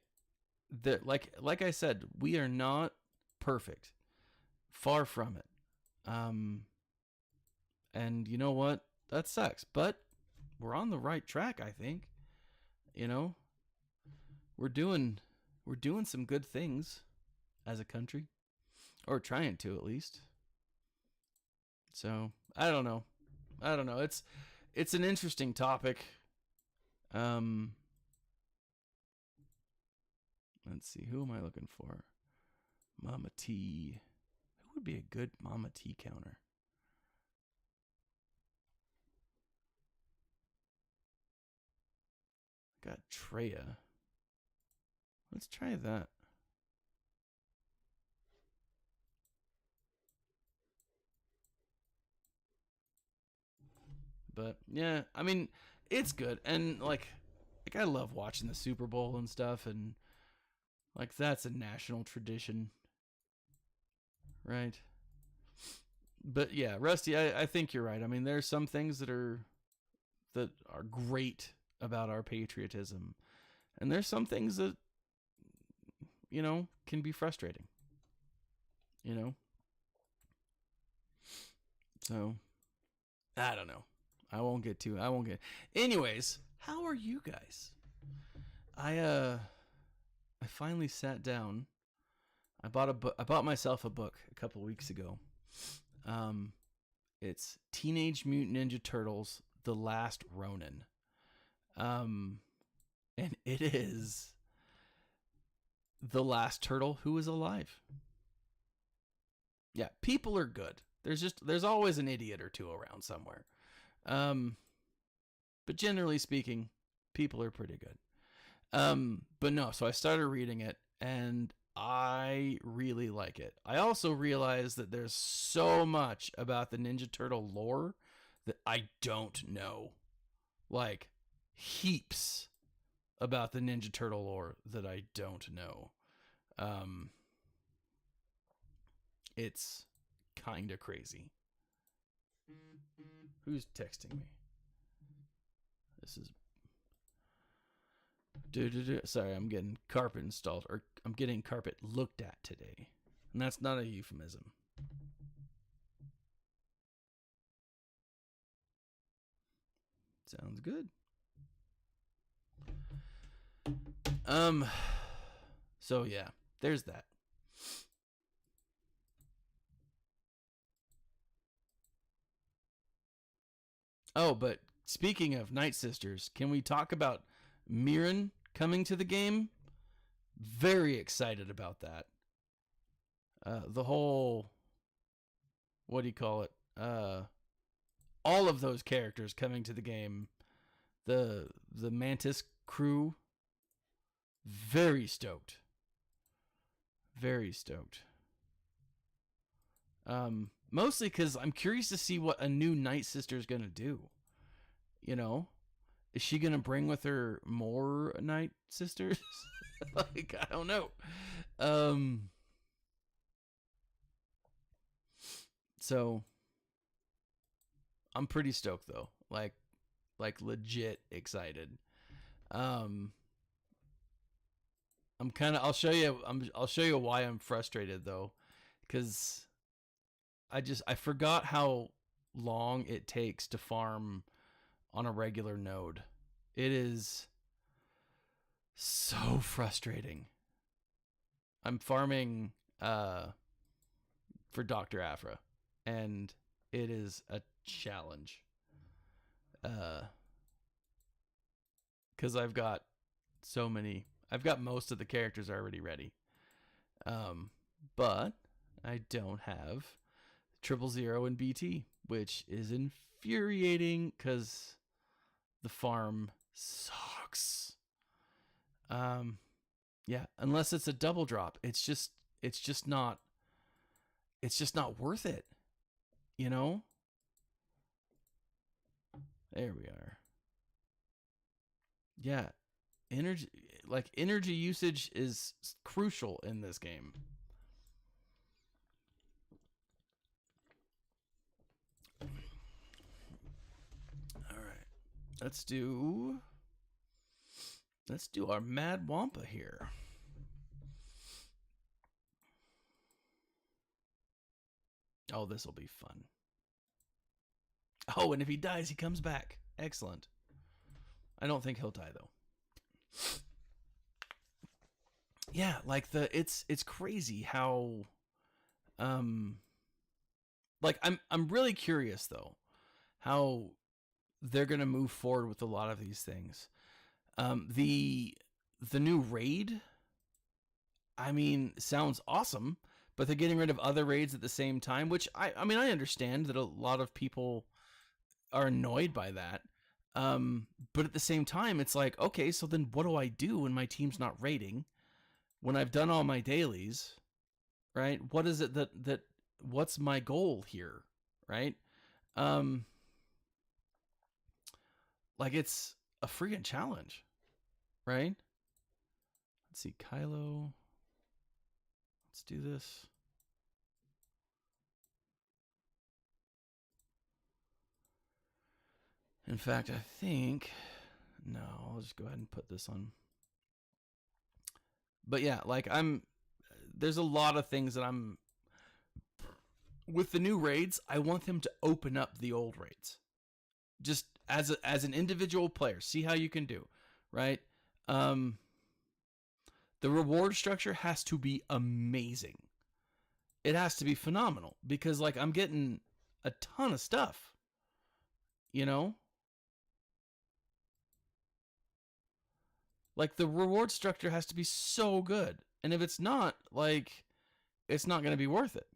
A: I said, we are not perfect. Far from it. And you know what? That sucks. But we're on the right track, I think. You know? We're doing some good things as a country. Or trying to, at least. So, I don't know. It's an interesting topic. Let's see. Who am I looking for? Mama T. Who would be a good Mama T counter? Got Treya. Let's try that. But yeah, I mean, it's good. And like I love watching the Super Bowl and stuff, and like that's a national tradition. Right? But yeah, Rusty, I think you're right. I mean, there's some things that are great about our patriotism. And there's some things that, you know, can be frustrating. You know? So, I don't know. I won't get. Anyways, how are you guys? I finally sat down. I bought myself a book a couple weeks ago. It's Teenage Mutant Ninja Turtles: The Last Ronin. And it is the last turtle who is alive. Yeah, people are good. There's always an idiot or two around somewhere. But generally speaking, people are pretty good. But no, so I started reading it and I really like it. I also realized that there's so much about the Ninja Turtle lore that I don't know. Like, heaps about the Ninja Turtle lore that I don't know. It's kind of crazy. Who's texting me? This is... Sorry, I'm getting carpet installed, or I'm getting carpet looked at today. And that's not a euphemism. Sounds good. So yeah, there's that. Oh, but speaking of Night Sisters, can we talk about Mirren coming to the game? Very excited about that. The whole, what do you call it? All of those characters coming to the game. The Mantis crew. Very stoked. Very stoked. Mostly because I'm curious to see what a new Night Sister is gonna do. You know, is she gonna bring with her more Night Sisters? Like, I don't know. So I'm pretty stoked though. Like legit excited. I'll show you. I'll show you why I'm frustrated though, because I forgot how long it takes to farm on a regular node. It is so frustrating. I'm farming for Dr. Afra, and it is a challenge. Because I've got so many. I've got most of the characters already ready. But I don't have 000 and BT, which is infuriating because the farm sucks. Yeah, unless it's a double drop, it's just not worth it, you know? There we are. Yeah, energy usage is crucial in this game. All right. Let's do our Mad Wampa here. Oh, this will be fun. Oh, and if he dies, he comes back. Excellent. I don't think he'll die though. Yeah, like it's crazy how like I'm really curious though how they're going to move forward with a lot of these things. The new raid, I mean, sounds awesome, but they're getting rid of other raids at the same time, which I mean, I understand that a lot of people are annoyed by that. But at the same time, it's like, okay, so then what do I do when my team's not raiding? When I've done all my dailies, right? What is it that what's my goal here, right? Like it's a freaking challenge, right? Let's see, Kylo. Let's do this. In fact, I think, no, I'll just go ahead and put this on. But yeah, like there's a lot of things that with the new raids, I want them to open up the old raids. Just as an individual player, see how you can do, right? The reward structure has to be amazing. It has to be phenomenal because like I'm getting a ton of stuff, you know? Like the reward structure has to be so good. And if it's not, like it's not going to be worth it.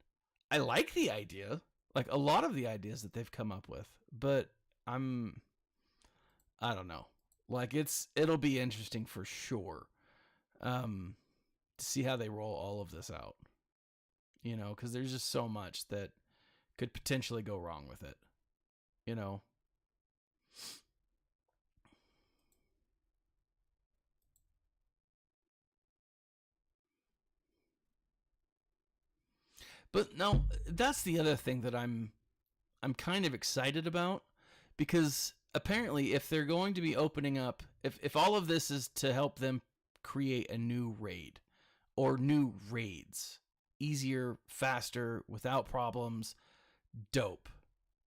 A: I like the idea, like a lot of the ideas that they've come up with, but I don't know. Like it'll be interesting for sure. To see how they roll all of this out. You know, cuz there's just so much that could potentially go wrong with it. You know. But no, that's the other thing that I'm kind of excited about, because apparently if they're going to be opening up, if all of this is to help them create a new raid or new raids, easier, faster, without problems, dope,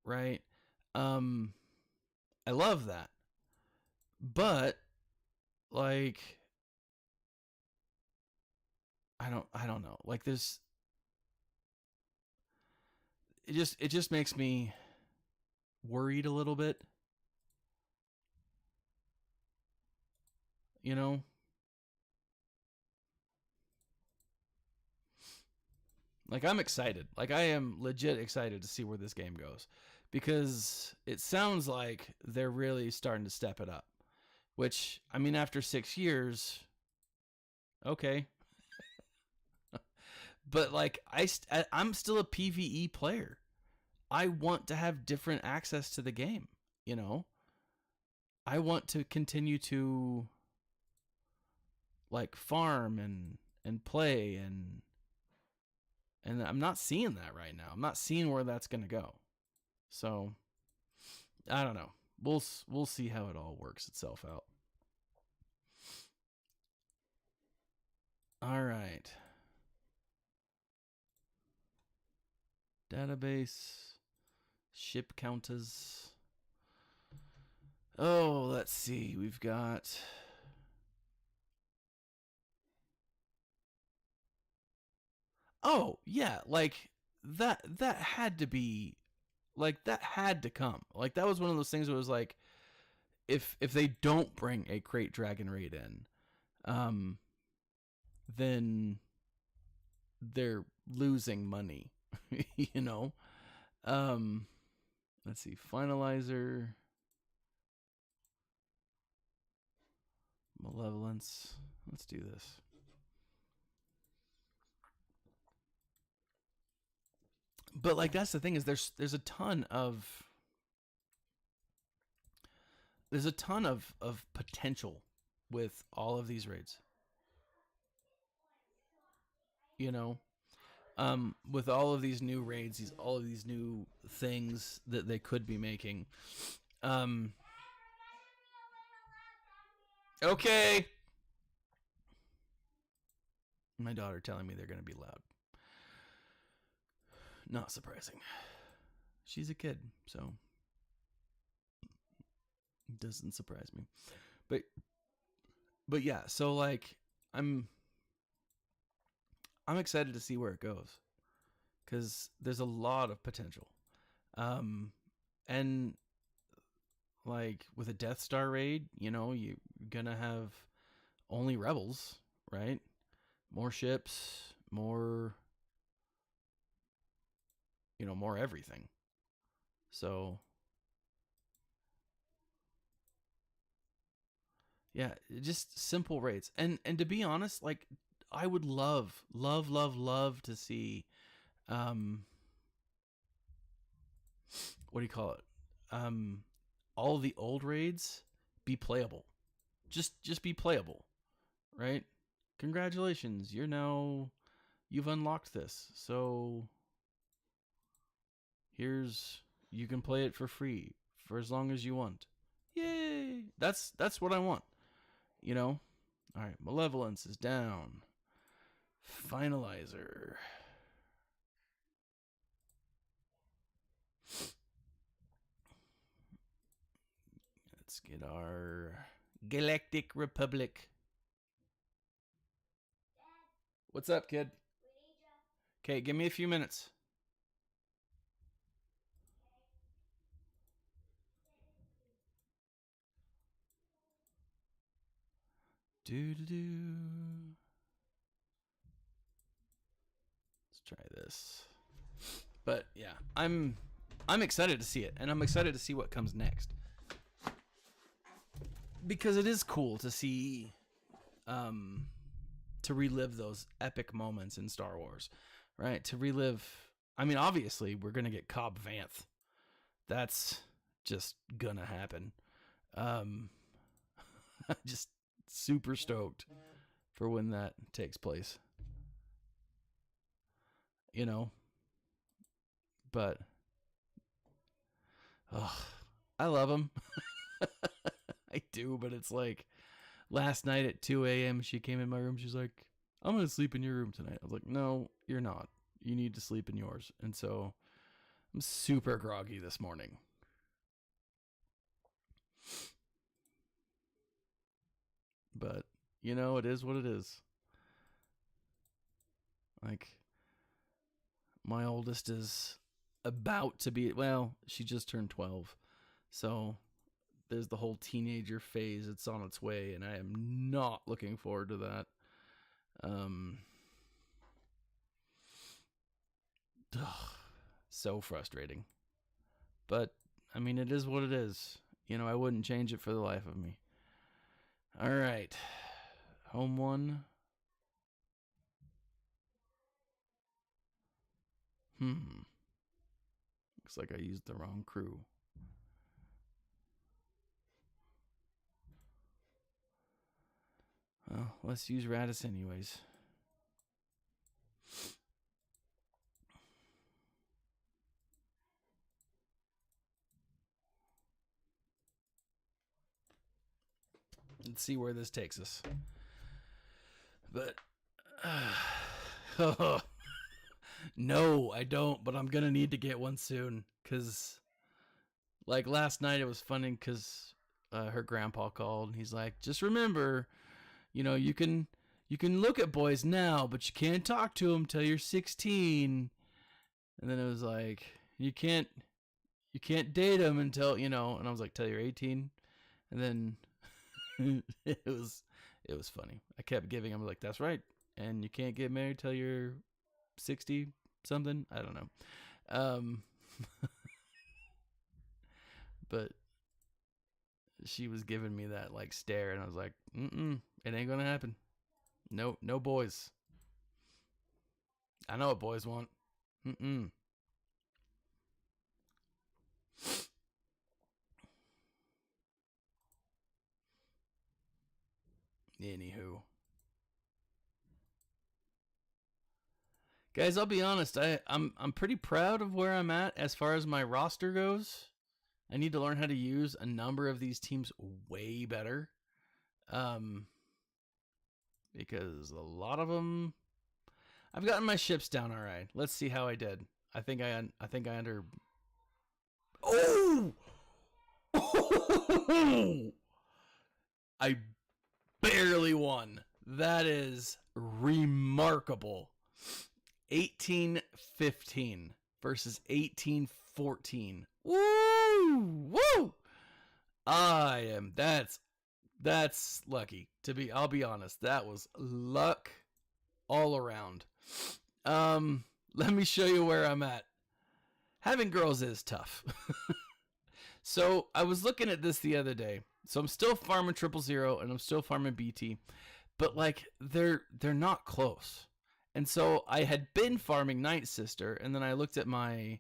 A: right? I love that. But like I don't know. Like there's it just makes me worried a little bit. You know? Like I'm excited. Like I am legit excited to see where this game goes, because it sounds like they're really starting to step it up. Which, I mean, after 6 years, okay. But like I'm still a PvE player. I want to have different access to the game, you know? I want to continue to like farm and play, and I'm not seeing that right now. I'm not seeing where that's going to go. So I don't know. We'll see how it all works itself out. All right. Database. Ship counters. Oh, let's see. We've got... Oh, yeah, like that had to be like that had to come. Like that was one of those things where it was like if they don't bring a crate dragon raid in, um then they're losing money, you know? Um let's see. Finalizer, malevolence. Let's do this. But like that's the thing is there's a ton of potential with all of these raids. You know, with all of these new raids, all of these new things that they could be making. Okay. My daughter telling me they're going to be loud. Not surprising. She's a kid, so it doesn't surprise me. But yeah, so like I'm excited to see where it goes cuz there's a lot of potential. And like with a Death Star raid, you know, you're going to have only rebels, right? More ships, more, you know, more everything. So yeah, just simple raids. And to be honest, like I would love to see what do you call it? All the old raids be playable. Just be playable, right? Congratulations, you've unlocked this. So you can play it for free for as long as you want. Yay! That's what I want. You know? All right, malevolence is down. Finalizer. Let's get our Galactic Republic. What's up, kid? Okay, give me a few minutes. Do. Let's try this. But yeah, I'm excited to see it, and I'm excited to see what comes next. Because it is cool to see to relive those epic moments in Star Wars, right? To relive, I mean, obviously we're gonna get Cobb Vanth. That's just gonna happen. Just super stoked for when that takes place. You know, but I love him. I do, but it's like last night at 2 a.m. she came in my room. She's like, "I'm gonna sleep in your room tonight." I was like, "No, you're not. You need to sleep in yours." And so I'm super groggy this morning. But you know, it is what it is. Like my oldest is about to be, well, she just turned 12. So there's the whole teenager phase. It's on its way, and I am not looking forward to that. So frustrating. But I mean, it is what it is. You know, I wouldn't change it for the life of me. All right. Home one. Looks like I used the wrong crew. Well, let's use Radis anyways. Let's see where this takes us. But No, I don't, but I'm gonna need to get one soon. Cause like last night it was funny because her grandpa called and he's like, just remember, you can look at boys now, but you can't talk to them till you're 16. And then it was like, you can't date them until, and I was like, till you're 18. And then it was funny. I kept giving him like, that's right. And you can't get married till you're 60 something. I don't know. Um, but she was giving me that like stare, and I was like, it ain't gonna happen. No, no boys. I know what boys want. Anywho, guys, I'll be honest. I'm pretty proud of where I'm at as far as my roster goes. I need to learn how to use a number of these teams way better, because a lot of them, I've gotten my ships down all right. Let's see how I did. I think I under. Oh! I barely won. That is remarkable. 18-15 versus 18-14. Woo! Woo! That's lucky to be. I'll be honest. That was luck all around. Let me show you where I'm at. Having girls is tough. So I was looking at this the other day. So I'm still farming 000 and I'm still farming BT, but like they're not close. And so I had been farming Night Sister, and then I looked at my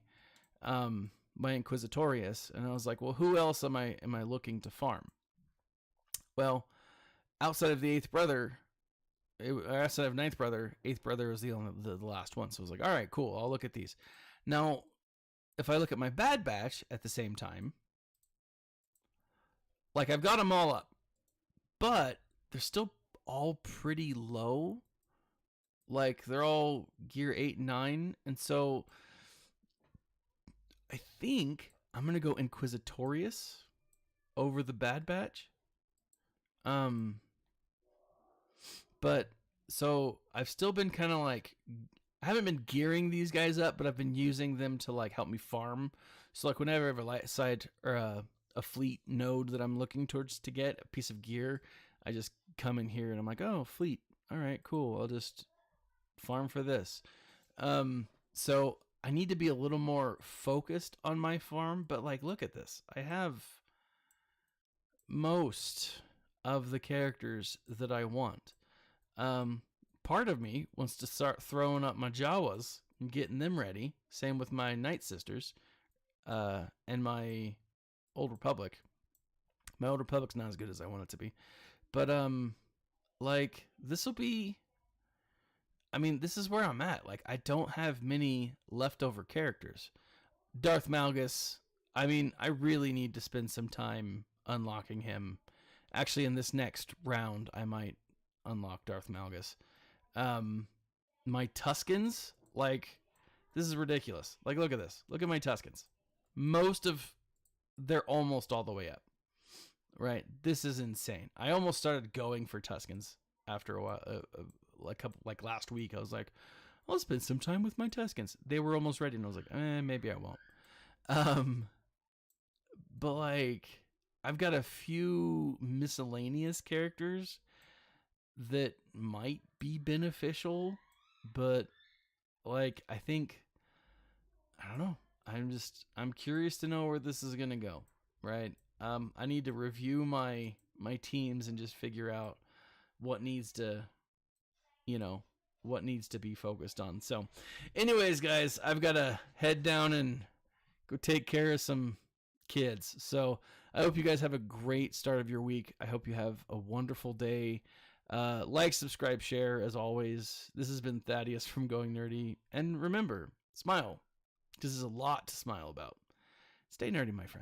A: my Inquisitorius, and I was like, well, who else am I looking to farm? Well, outside of the eighth brother, outside of ninth brother, eighth brother was the last one. So I was like, all right, cool. I'll look at these. Now, if I look at my Bad Batch at the same time, like I've got them all up, but they're still all pretty low. Like they're all gear 8 and 9, and so I think I'm gonna go Inquisitorius over the Bad Batch. But so I've still been kind of like, I haven't been gearing these guys up, but I've been using them to like help me farm. So like whenever I have a light side or a fleet node that I'm looking towards to get a piece of gear, I just come in here and I'm like, oh, fleet. All right, cool. I'll just farm for this. So I need to be a little more focused on my farm, but like, look at this. I have most of the characters that I want. Part of me wants to start throwing up my Jawas and getting them ready. Same with my Night Sisters, and my Old Republic. My Old Republic's not as good as I want it to be, but like this will be. I mean, this is where I'm at. Like, I don't have many leftover characters. Darth Malgus. I mean, I really need to spend some time unlocking him. Actually, in this next round, I might unlock Darth Malgus. My Tuskens, like, this is ridiculous. Like, look at this. Look at my Tuskens. They're almost all the way up. Right? This is insane. I almost started going for Tuskens after a while. Like last week, I was like, I'll spend some time with my Tuskens. They were almost ready, and I was like, maybe I won't. But like, I've got a few miscellaneous characters that might be beneficial, but like, I don't know. I'm curious to know where this is gonna go, right? I need to review my teams and just figure out what needs to be focused on. So anyways, guys, I've got to head down and go take care of some kids. So I hope you guys have a great start of your week. I hope you have a wonderful day. Like, subscribe, share, as always. This has been Thaddeus from Going Nerdy. And remember, smile, because there's a lot to smile about. Stay nerdy, my friends.